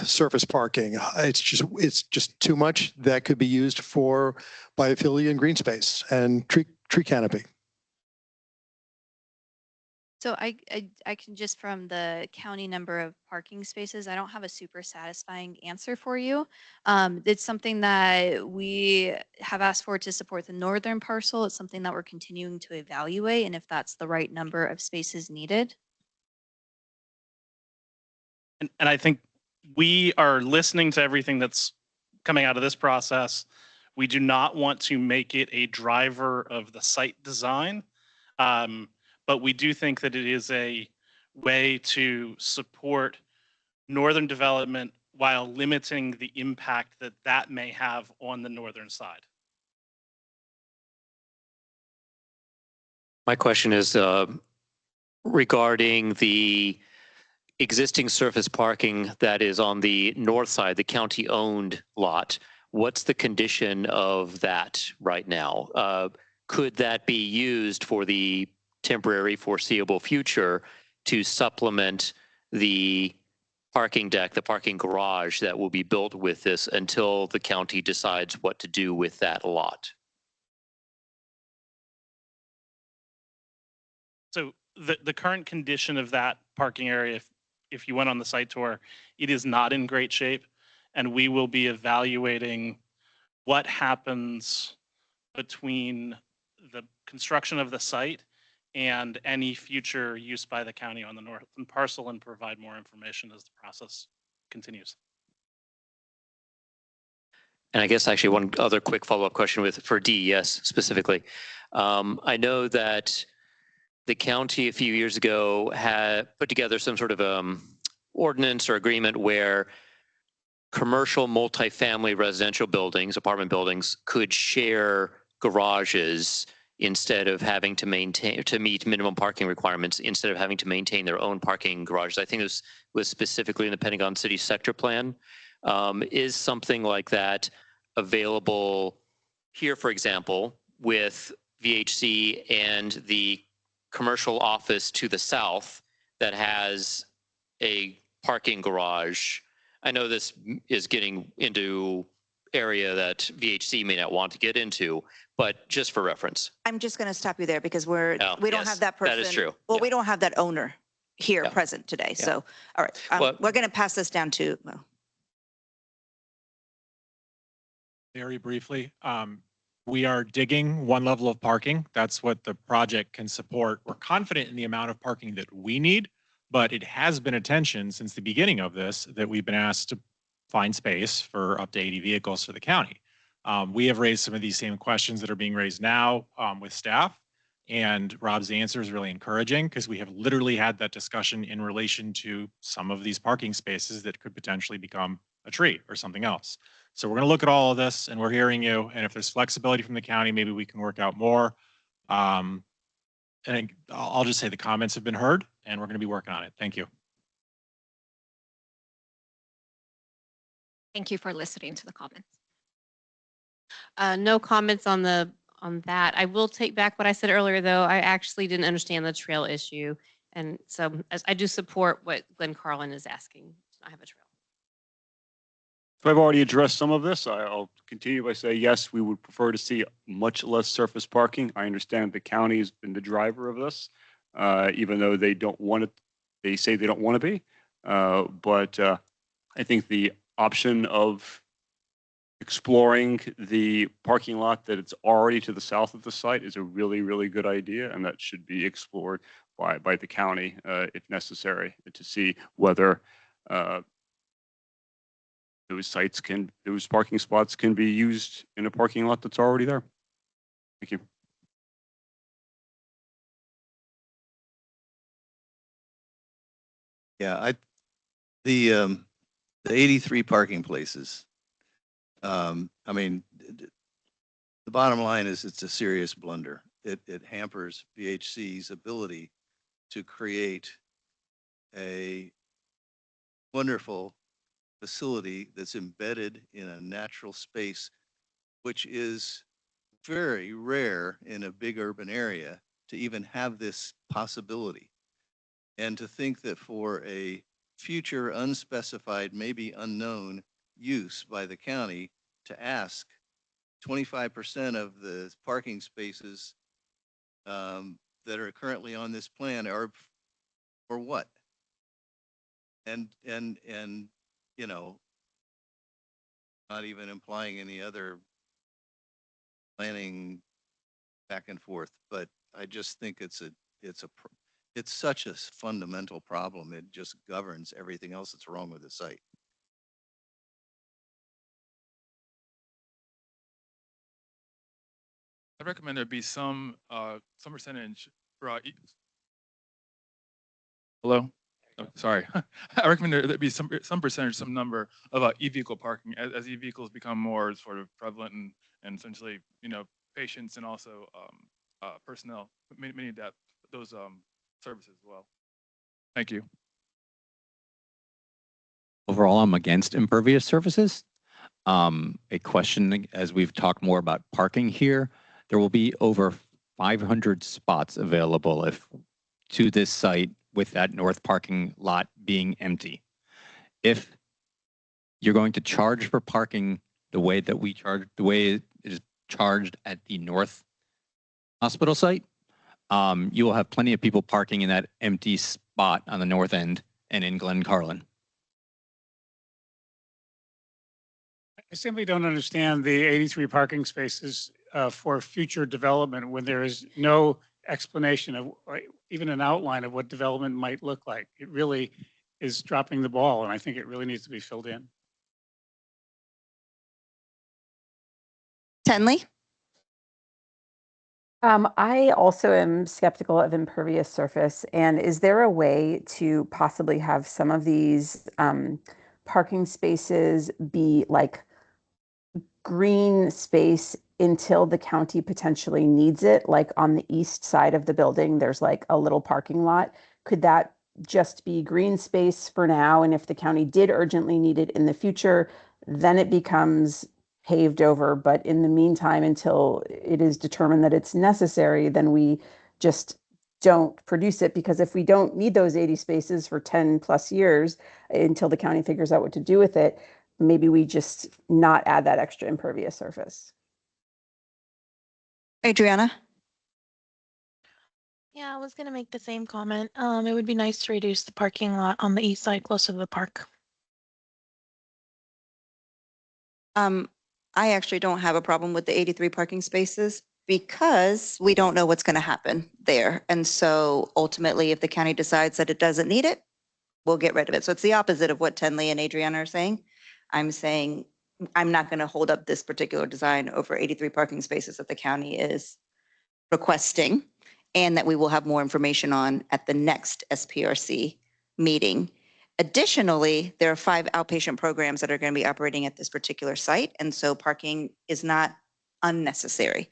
surface parking. It's just too much that could be used for biophilia and green space and tree canopy. So I can just from the county number of parking spaces, I don't have a super satisfying answer for you. It's something that we have asked for to support the northern parcel. It's something that we're continuing to evaluate and if that's the right number of spaces needed. And I think we are listening to everything that's coming out of this process. We do not want to make it a driver of the site design. But we do think that it is a way to support northern development while limiting the impact that that may have on the northern side. My question is regarding the existing surface parking that is on the north side, the county-owned lot. What's the condition of that right now? Could that be used for the temporary foreseeable future to supplement the parking deck, the parking garage that will be built with this until the county decides what to do with that lot? So the current condition of that parking area, if you went on the site tour, it is not in great shape. And we will be evaluating what happens between the construction of the site and any future use by the county on the northern parcel and provide more information as the process continues. And I guess actually one other quick follow-up question for DES specifically. I know that the county a few years ago had put together some sort of ordinance or agreement where commercial multifamily residential buildings, apartment buildings, could share garages instead of having to meet minimum parking requirements, instead of having to maintain their own parking garages. I think it was specifically in the Pentagon City sector plan. Is something like that available here, for example, with VHC and the commercial office to the south that has a parking garage? I know this is getting into area that VHC may not want to get into, but just for reference. I'm just going to stop you there because we don't have that person. That is true. Well, we don't have that owner here present today. Yeah. So, all right, we're going to pass this down to. Very briefly, we are digging one level of parking. That's what the project can support. We're confident in the amount of parking that we need, but it has been a tension since the beginning of this that we've been asked to find space for up to 80 vehicles for the county. We have raised some of these same questions that are being raised now with staff, and Rob's answer is really encouraging because we have literally had that discussion in relation to some of these parking spaces that could potentially become a tree or something else. So we're going to look at all of this and we're hearing you. And if there's flexibility from the county, maybe we can work out more. And I'll just say the comments have been heard and we're going to be working on it. Thank you. Thank you for listening to the comments. No comments on that. I will take back what I said earlier, though. I actually didn't understand the trail issue. And so I do support what Glenn Carlin is asking. I have a trail. So I've already addressed some of this. I'll continue by saying, yes, we would prefer to see much less surface parking. I understand the county has been the driver of this, even though they don't want it. They say they don't want to be. But I think the option of exploring the parking lot that it's already to the south of the site is a really, really good idea, and that should be explored by the county if necessary to see whether those parking spots can be used in a parking lot that's already there. Thank you. Yeah, the 83 parking places. I mean, the bottom line is it's a serious blunder. It hampers VHC's ability to create a wonderful facility that's embedded in a natural space, which is very rare in a big urban area to even have this possibility. And to think that for a future unspecified, maybe unknown use by the county to ask 25% of the parking spaces that are currently on this plan are for what? And you know, not even implying any other planning back and forth, but I just think it's such a fundamental problem. It just governs everything else that's wrong with the site. I recommend there be some percentage for, hello? Oh, sorry. I recommend there be some percentage, some number of e-vehicle parking as e-vehicles become more sort of prevalent and essentially, you know, patients and also personnel may need those services as well. Thank you. Overall, I'm against impervious surfaces. A question, as we've talked more about parking here, there will be over 500 spots available to this site with that north parking lot being empty. If you're going to charge for parking the way that we charge, the way it is charged at the north hospital site, you will have plenty of people parking in that empty spot on the north end and in Glen Carlin. I simply don't understand the 83 parking spaces for future development when there is no explanation of, or even an outline of what development might look like. It really is dropping the ball, and I think it really needs to be filled in. Tenley? I also am skeptical of impervious surface. And is there a way to possibly have some of these parking spaces be like green space until the county potentially needs it? Like on the east side of the building, there's like a little parking lot. Could that just be green space for now? And if the county did urgently need it in the future, then it becomes paved over. But in the meantime, until it is determined that it's necessary, then we just don't produce it, because if we don't need those 80 spaces for 10 plus years until the county figures out what to do with it, maybe we just not add that extra impervious surface. Adriana? Yeah, I was going to make the same comment. It would be nice to reduce the parking lot on the east side closer to the park. I actually don't have a problem with the 83 parking spaces because we don't know what's going to happen there. And so ultimately, if the county decides that it doesn't need it, we'll get rid of it. So it's the opposite of what Tenley and Adriana are saying. I'm saying I'm not going to hold up this particular design over 83 parking spaces that the county is requesting, and that we will have more information on at the next SPRC meeting. Additionally, there are 5 outpatient programs that are going to be operating at this particular site, and so parking is not unnecessary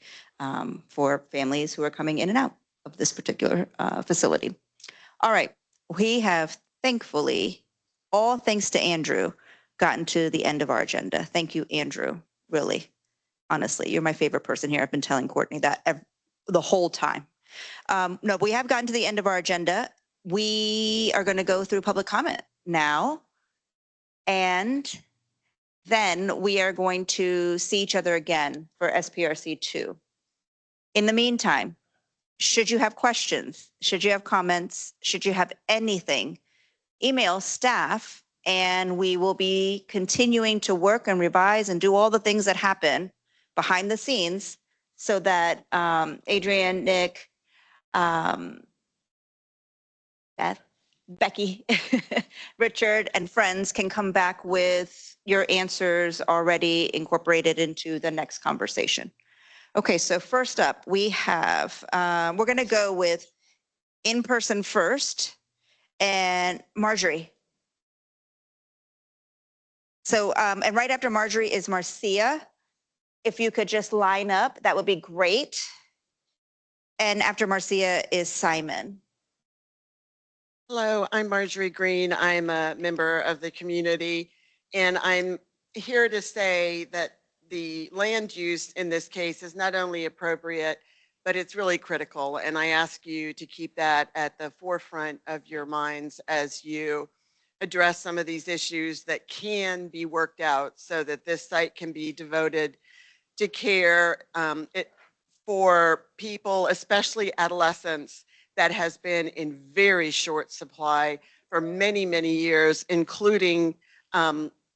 for families who are coming in and out of this particular facility. All right, we have thankfully, all thanks to Andrew, gotten to the end of our agenda. Thank you, Andrew, really. Honestly, you're my favorite person here. I've been telling Courtney that the whole time. No, we have gotten to the end of our agenda. We are going to go through public comment now, and then we are going to see each other again for SPRC 2. In the meantime, should you have questions, should you have comments, should you have anything, email staff And we will be continuing to work and revise and do all the things that happen behind the scenes so that Adrian, Nick, Beth, Becky, Richard, and friends can come back with your answers already incorporated into the next conversation. Okay, so first up, we have, we're going to go with in-person first, and Marjorie. So, and right after Marjorie is Marcia. If you could just line up, that would be great. And after Marcia is Simon. Hello, I'm Marjorie Green. I'm a member of the community, and I'm here to say that the land use in this case is not only appropriate, but it's really critical. And I ask you to keep that at the forefront of your minds as you address some of these issues that can be worked out so that this site can be devoted to care for people, especially adolescents, that has been in very short supply for many, many years, including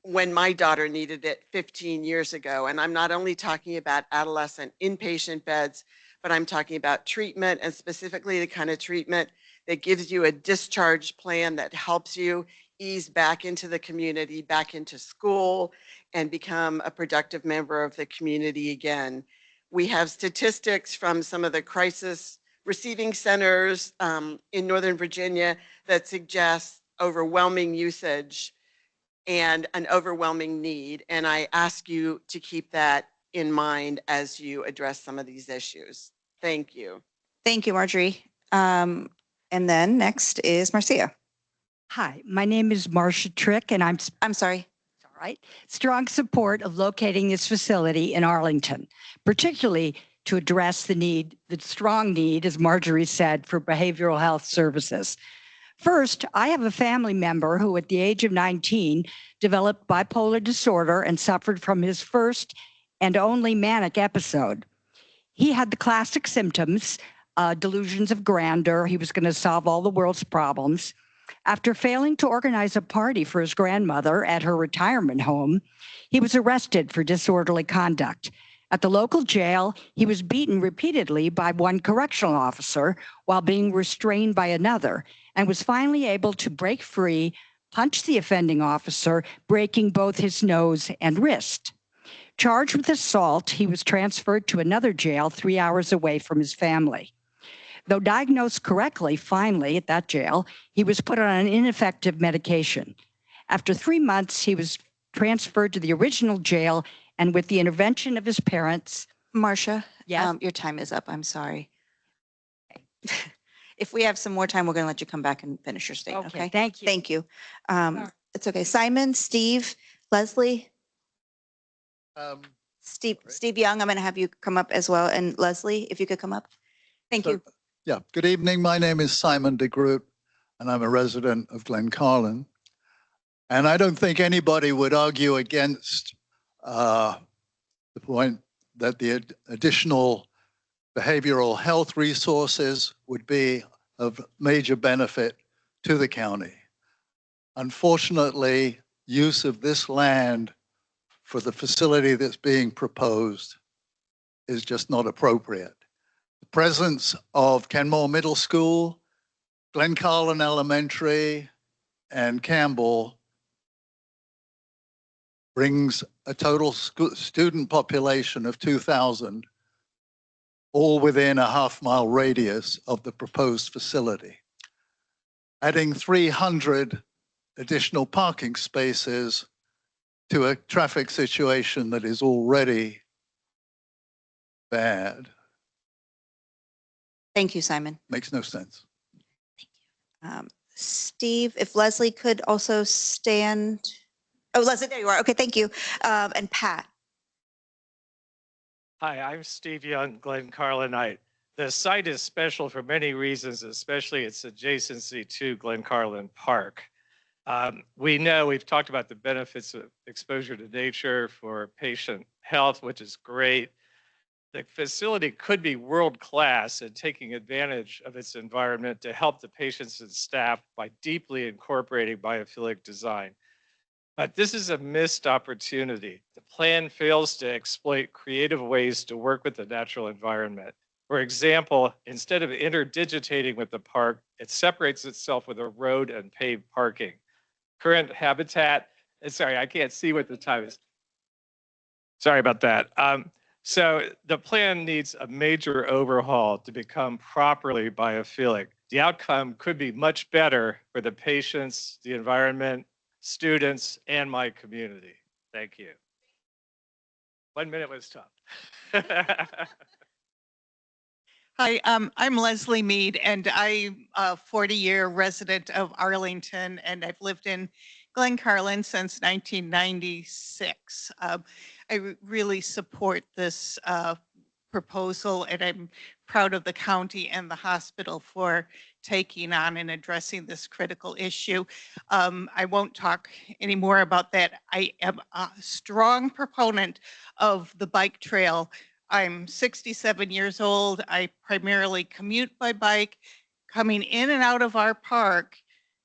when my daughter needed it 15 years ago. And I'm not only talking about adolescent inpatient beds, but I'm talking about treatment, and specifically the kind of treatment that gives you a discharge plan that helps you ease back into the community, back into school, and become a productive member of the community again. We have statistics from some of the crisis receiving centers in Northern Virginia that suggest overwhelming usage and an overwhelming need. And I ask you to keep that in mind as you address some of these issues. Thank you. Thank you, Marjorie. And then next is Marcia. Hi, my name is Marcia Trick, and I'm sorry. It's all right. Strong support of locating this facility in Arlington, particularly to address the strong need, as Marjorie said, for behavioral health services. First, I have a family member who at the age of 19 developed bipolar disorder and suffered from his first and only manic episode. He had the classic symptoms, delusions of grandeur. He was going to solve all the world's problems. After failing to organize a party for his grandmother at her retirement home, he was arrested for disorderly conduct. At the local jail, he was beaten repeatedly by one correctional officer while being restrained by another, and was finally able to break free, punch the offending officer, breaking both his nose and wrist. Charged with assault, he was transferred to another jail 3 hours away from his family. Though diagnosed correctly, finally, at that jail, he was put on an ineffective medication. After 3 months, he was transferred to the original jail, and with the intervention of his parents. Marcia, yes? Your time is up. I'm sorry. If we have some more time, we're going to let you come back and finish your statement. Okay. Thank you. Thank you. It's okay. Simon, Steve, Leslie. Steve Young, I'm going to have you come up as well. And Leslie, if you could come up. Thank you. Yeah, good evening. My name is Simon DeGroot, and I'm a resident of Glencarlin. And I don't think anybody would argue against the point that the additional behavioral health resources would be of major benefit to the county. Unfortunately, use of this land for the facility that's being proposed is just not appropriate. The presence of Kenmore Middle School, Glencarlin Elementary, and Campbell brings a total student population of 2,000, all within a half-mile radius of the proposed facility. Adding 300 additional parking spaces to a traffic situation that is already bad. Thank you, Simon. Makes no sense. Steve, if Leslie could also stand. Oh, Leslie, there you are. Okay, thank you. And Pat. Hi, I'm Steve Young, Glencarlinite. The site is special for many reasons, especially its adjacency to Glencarlin Park. We know we've talked about the benefits of exposure to nature for patient health, which is great. The facility could be world-class at taking advantage of its environment to help the patients and staff by deeply incorporating biophilic design. But this is a missed opportunity. The plan fails to exploit creative ways to work with the natural environment. For example, instead of interdigitating with the park, it separates itself with a road and paved parking. Current habitat, sorry, I can't see what the time is. Sorry about that. So the plan needs a major overhaul to become properly biophilic. The outcome could be much better for the patients, the environment, students, and my community. Thank you. 1 minute was tough. Hi, I'm Leslie Mead, and I'm a 40-year resident of Arlington, and I've lived in Glen Carlin since 1996. I really support this proposal, and I'm proud of the county and the hospital for taking on and addressing this critical issue. I won't talk any more about that. I am a strong proponent of the bike trail. I'm 67 years old. I primarily commute by bike. Coming in and out of our park,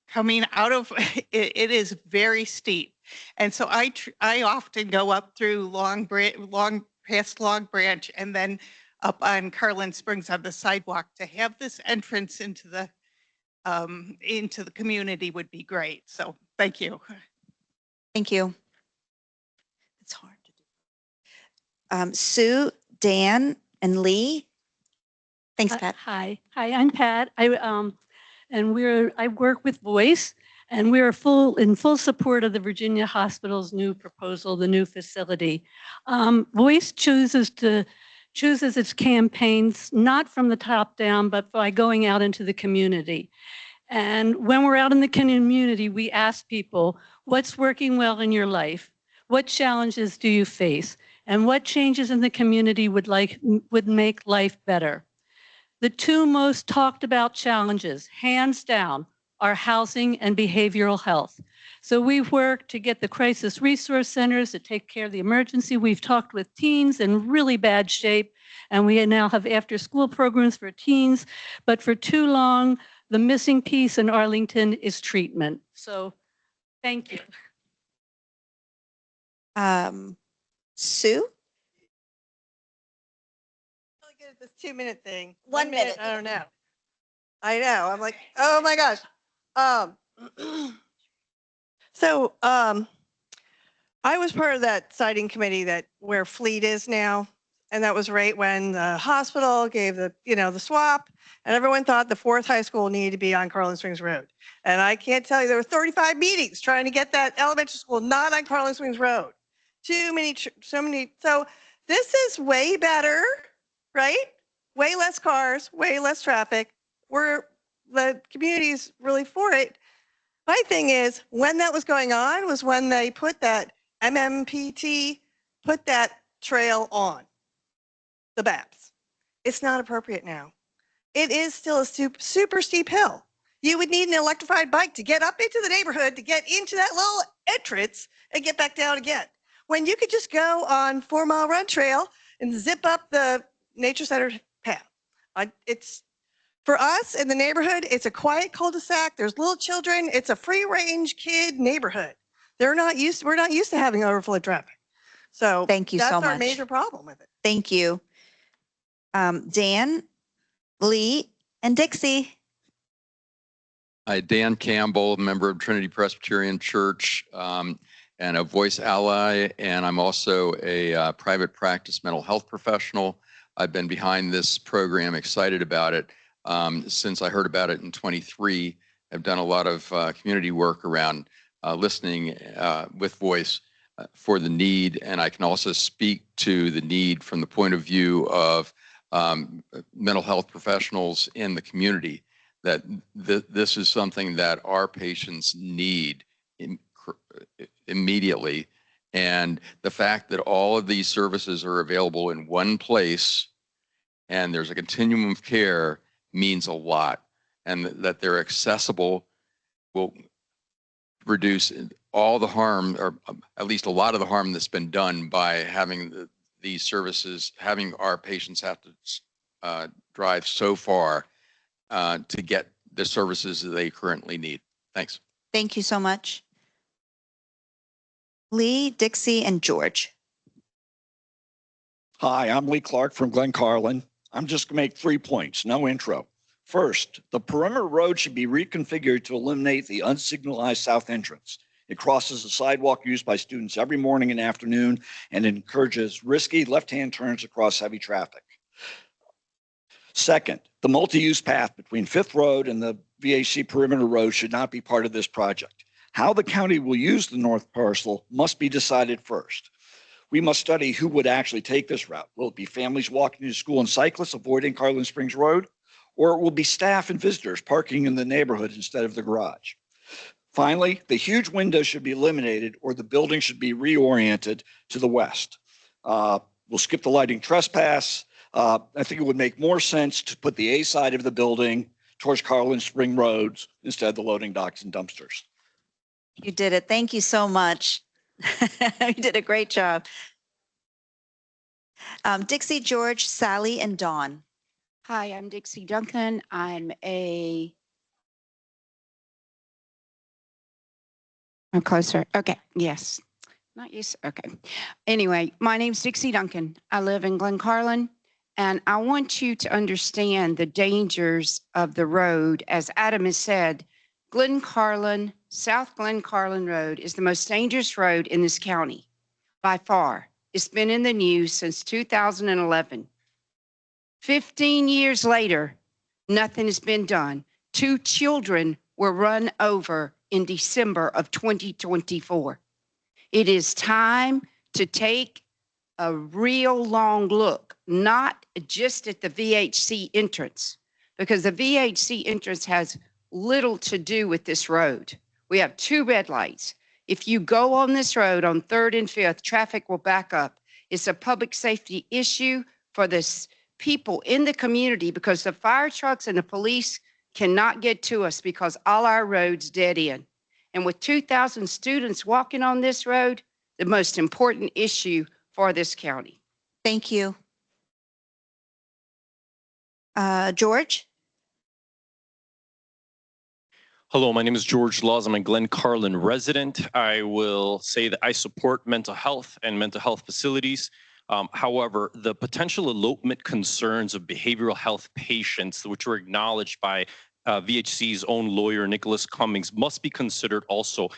coming out of it is very steep. And so I often go up through past Long Branch and then up on Carlin Springs on the sidewalk. To have this entrance into the community would be great. So thank you. Thank you. It's hard to do. Sue, Dan, and Lee. Thanks, Pat. Hi, I'm Pat. I work with Voice, and we're in full support of the Virginia Hospital's new proposal, the new facility. Voice chooses its campaigns not from the top down, but by going out into the community. And when we're out in the community, we ask people, what's working well in your life? What challenges do you face? And what changes in the community would make life better? The two most talked about challenges, hands down, are housing and behavioral health. So we've worked to get the crisis resource centers to take care of the emergency. We've talked with teens in really bad shape, and we now have after-school programs for teens. But for too long, the missing piece in Arlington is treatment. So thank you. Sue? Really good at this 2-minute thing. 1 minute. I don't know. I know. I'm like, oh my gosh. I was part of that siting committee where Fleet is now. And that was right when the hospital gave the swap, and everyone thought the 4th high school needed to be on Carlin Springs Road. And I can't tell you, there were 35 meetings trying to get that elementary school not on Carlin Springs Road. So this is way better, right? Way less cars, way less traffic. The community's really for it. My thing is, when that was going on was when they put that MMPT, put that trail on the BAPS. It's not appropriate now. It is still a super steep hill. You would need an electrified bike to get up into the neighborhood, to get into that little entrance and get back down again. When you could just go on 4 Mile Run Trail and zip up the nature center path. It's for us in the neighborhood, it's a quiet cul-de-sac. There's little children. It's a free range kid neighborhood. We're not used to having overflow traffic. So thank you so much. That's our major problem with it. Thank you. Dan, Lee, and Dixie. Hi, Dan Campbell, member of Trinity Presbyterian Church and a Voice ally, and I'm also a private practice mental health professional. I've been behind this program, excited about it since I heard about it in 23. I've done a lot of community work around listening with Voice for the need, and I can also speak to the need from the point of view of mental health professionals in the community, that this is something that our patients need immediately. And the fact that all of these services are available in one place and there's a continuum of care means a lot, and that they're accessible will reduce all the harm, or at least a lot of the harm that's been done by having these services, having our patients have to drive so far to get the services that they currently need. Thanks. Thank you so much. Lee, Dixie, and George. Hi, I'm Lee Clark from Glen Carlin. I'm just going to make 3 points, no intro. First, the perimeter road should be reconfigured to eliminate the unsignalized south entrance. It crosses a sidewalk used by students every morning and afternoon and encourages risky left-hand turns across heavy traffic. Second, the multi-use path between Fifth Road and the VHC perimeter road should not be part of this project. How the county will use the north parcel must be decided first. We must study who would actually take this route. Will it be families walking to school and cyclists avoiding Carlin Springs Road? Or it will be staff and visitors parking in the neighborhood instead of the garage? Finally, the huge window should be eliminated or the building should be reoriented to the west. We'll skip the lighting trespass. I think it would make more sense to put the A side of the building towards Carlin Spring Roads instead of the loading docks and dumpsters. You did it. Thank you so much. You did a great job. Dixie, George, Sally, and Dawn. Hi, I'm Dixie Duncan. I'm closer. Okay, yes. Not yes. Okay. Anyway, my name's Dixie Duncan. I live in Glen Carlin, and I want you to understand the dangers of the road. As Adam has said, Glen Carlin, South Glen Carlin Road is the most dangerous road in this county by far. It's been in the news since 2011. 15 years later, nothing has been done. 2 children were run over in December of 2024. It is time to take a real long look, not just at the VHC entrance, because the VHC entrance has little to do with this road. We have 2 red lights. If you go on this road on 3rd and 5th, traffic will back up. It's a public safety issue for the people in the community because the fire trucks and the police cannot get to us because all our roads dead end. And with 2,000 students walking on this road, the most important issue for this county. Thank you. George? Hello, my name is George Laws. I'm a Glen Carlin resident. I will say that I support mental health and mental health facilities. However, the potential elopement concerns of behavioral health patients, which were acknowledged by VHC's own lawyer, Nicholas Cummings, must be considered also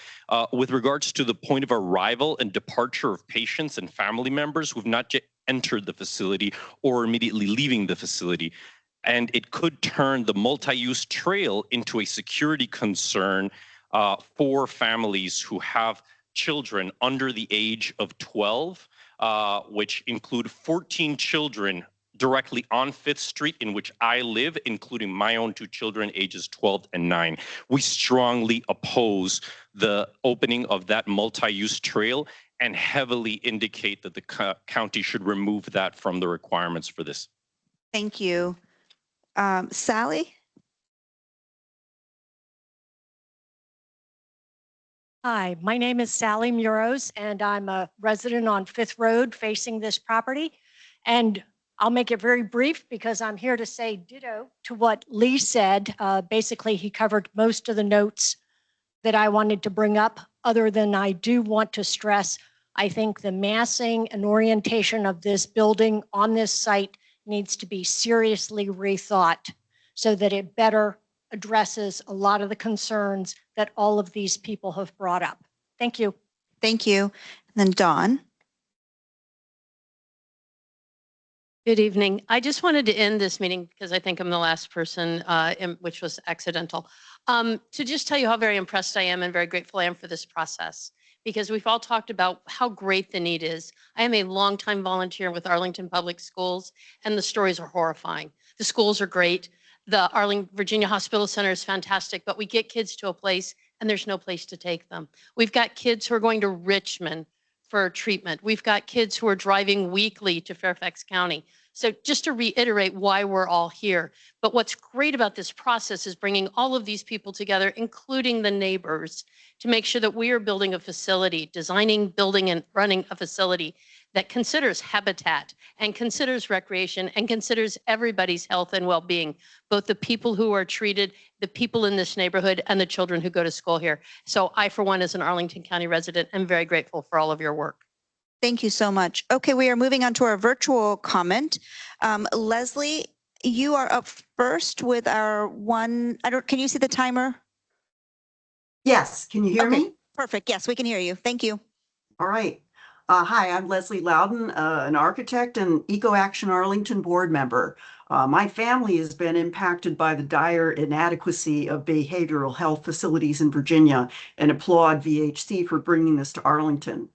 with regards to the point of arrival and departure of patients and family members who have not yet entered the facility or immediately leaving the facility. And it could turn the multi-use trail into a security concern for families who have children under the age of 12, which include 14 children directly on 5th Street in which I live, including my own 2 children ages 12 and 9. We strongly oppose the opening of that multi-use trail and heavily indicate that the county should remove that from the requirements for this. Thank you. Sally? Hi, my name is Sally Muros, and I'm a resident on 5th Road facing this property. And I'll make it very brief because I'm here to say ditto to what Lee said. Basically, he covered most of the notes that I wanted to bring up, other than I do want to stress, I think the massing and orientation of this building on this site needs to be seriously rethought so that it better addresses a lot of the concerns that all of these people have brought up. Thank you. Thank you. And then Dawn. Good evening. I just wanted to end this meeting because I think I'm the last person, which was accidental, to just tell you how very impressed I am and very grateful I am for this process, because we've all talked about how great the need is. I am a longtime volunteer with Arlington Public Schools, and the stories are horrifying. The schools are great. The Arlington Virginia Hospital Center is fantastic, but we get kids to a place and there's no place to take them. We've got kids who are going to Richmond for treatment. We've got kids who are driving weekly to Fairfax County. So just to reiterate why we're all here. But what's great about this process is bringing all of these people together, including the neighbors, to make sure that we are building a facility, designing, building, and running a facility that considers habitat and considers recreation and considers everybody's health and well-being, both the people who are treated, the people in this neighborhood, and the children who go to school here. So I, for one, as an Arlington County resident, am very grateful for all of your work. Thank you so much. Okay, we are moving on to our virtual comment. Leslie, you are up first with our one, can you see the timer? Yes, can you hear Okay, me? perfect. Yes, we can hear you. Thank you. All right. Hi, I'm Leslie Loudon, an architect and Eco Action Arlington board member. My family has been impacted by the dire inadequacy of behavioral health facilities in Virginia and applaud VHC for bringing this to Arlington.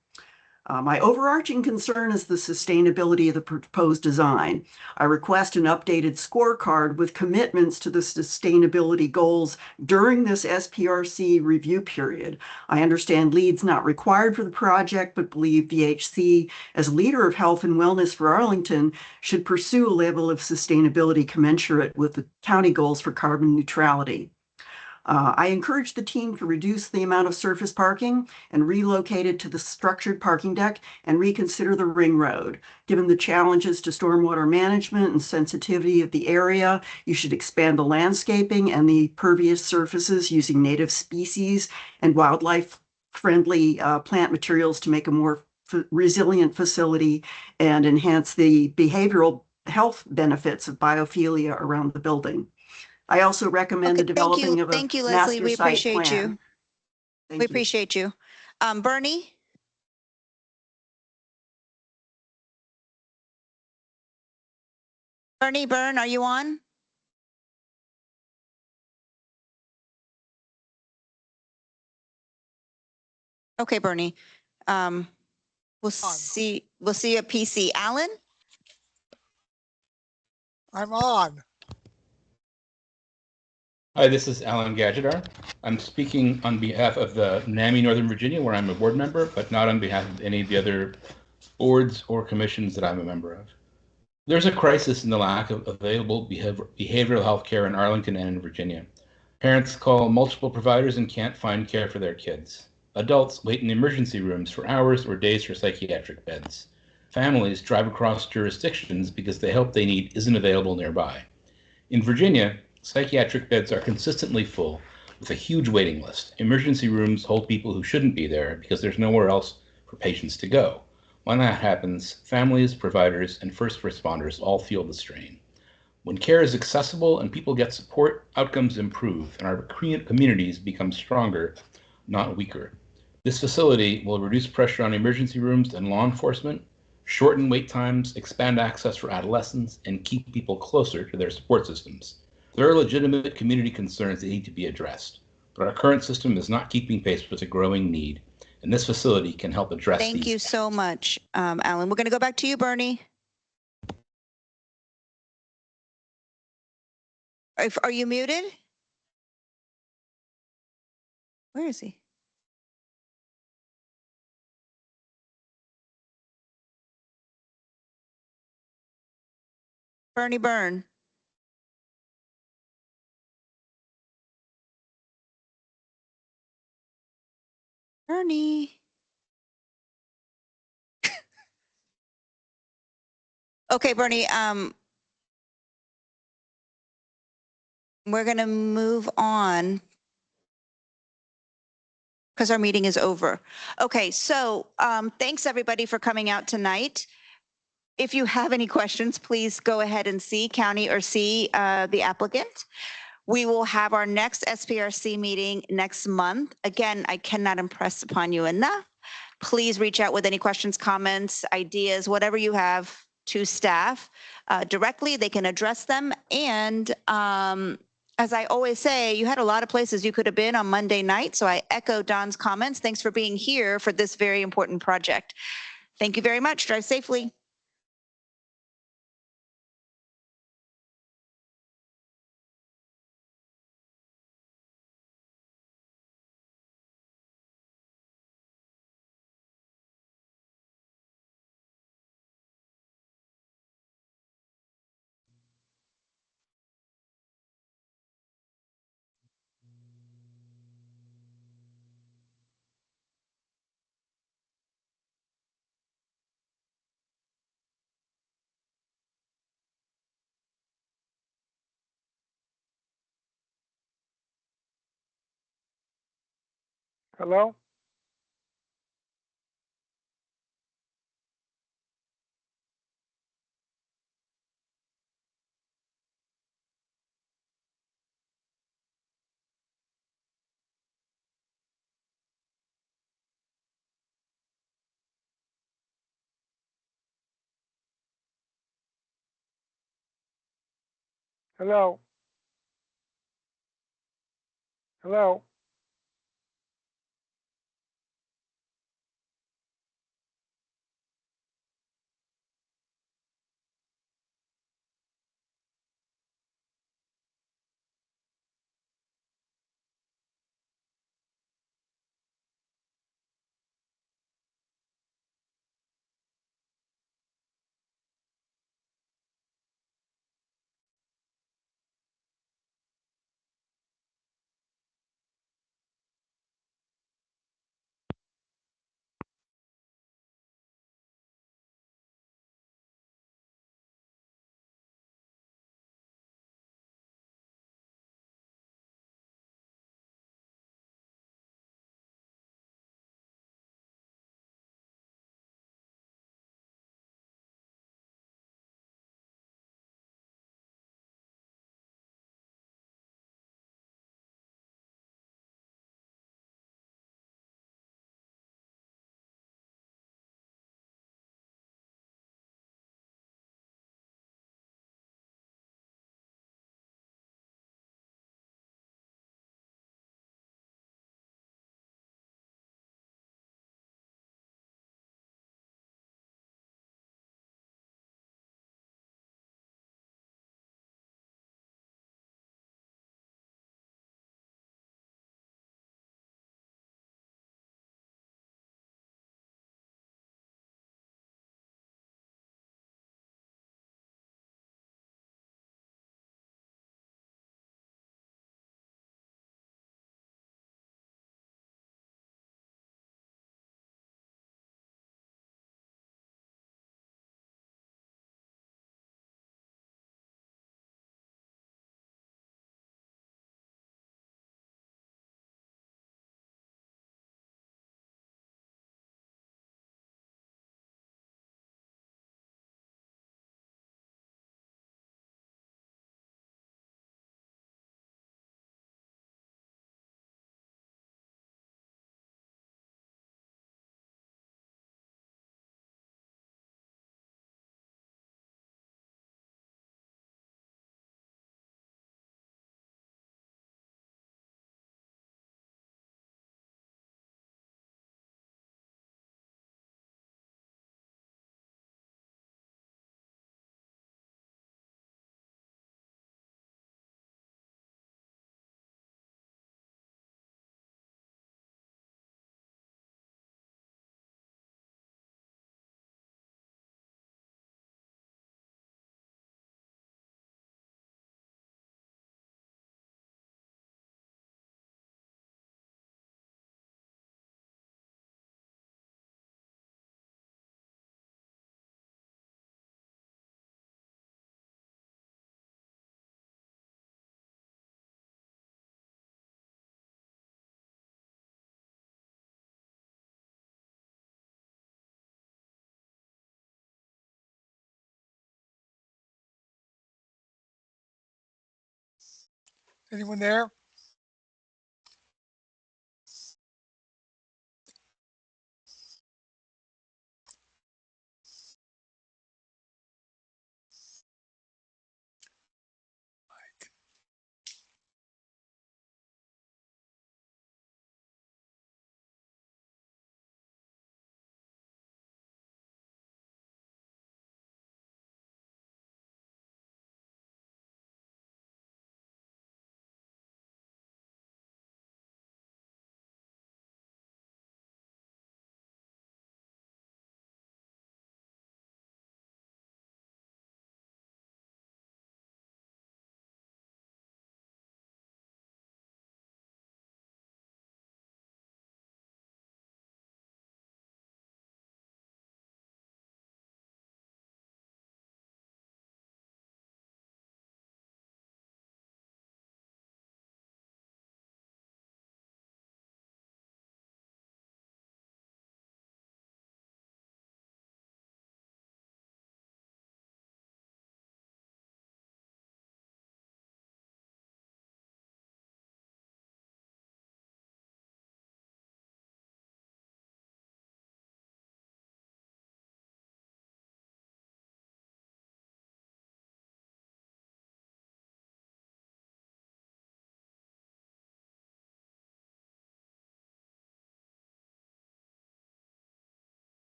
My overarching concern is the sustainability of the proposed design. I request an updated scorecard with commitments to the sustainability goals during this SPRC review period. I understand LEED's not required for the project, but believe VHC, as leader of health and wellness for Arlington, should pursue a level of sustainability commensurate with the county goals for carbon neutrality. I encourage the team to reduce the amount of surface parking and relocate it to the structured parking deck and reconsider the ring road. Given the challenges to stormwater management and sensitivity of the area, you should expand the landscaping and the pervious surfaces using native species and wildlife-friendly plant materials to make a more resilient facility and enhance the behavioral health benefits of biophilia around the building. I also recommend the developing of a Thank you, Leslie. master We site appreciate plan. you. We appreciate you. Bernie? Bernie Byrne, are you on? Okay, Bernie. We'll see a PC. Alan? I'm on. Hi, this is Alan Gadgetar. I'm speaking on behalf of the NAMI Northern Virginia, where I'm a board member, but not on behalf of any of the other boards or commissions that I'm a member of. There's a crisis in the lack of available behavioral health care in Arlington and in Virginia. Parents call multiple providers and can't find care for their kids. Adults wait in emergency rooms for hours or days for psychiatric beds. Families drive across jurisdictions because the help they need isn't available nearby. In Virginia, psychiatric beds are consistently full with a huge waiting list. Emergency rooms hold people who shouldn't be there because there's nowhere else for patients to go. When that happens, families, providers, and first responders all feel the strain. When care is accessible and people get support, outcomes improve and our communities become stronger, not weaker. This facility will reduce pressure on emergency rooms and law enforcement, shorten wait times, expand access for adolescents, and keep people closer to their support systems. There are legitimate community concerns that need to be addressed, but our current system is not keeping pace with a growing need, and this facility can help address these. Thank you so much, Alan. We're going to go back to you, Bernie. Are you muted? Where is he? Bernie Byrne. Bernie. Okay, Bernie, we're going to move on because our meeting is over. Okay, so thanks everybody for coming out tonight. If you have any questions, please go ahead and see county or see the applicant. We will have our next SPRC meeting next month. Again, I cannot impress upon you enough. Please reach out with any questions, comments, ideas, whatever you have to staff directly. They can address them. And as I always say, you had a lot of places you could have been on Monday night. So I echo Don's comments. Thanks for being here for this very important project. Thank you very much. Drive safely. Hello? Hello? Hello? Anyone there?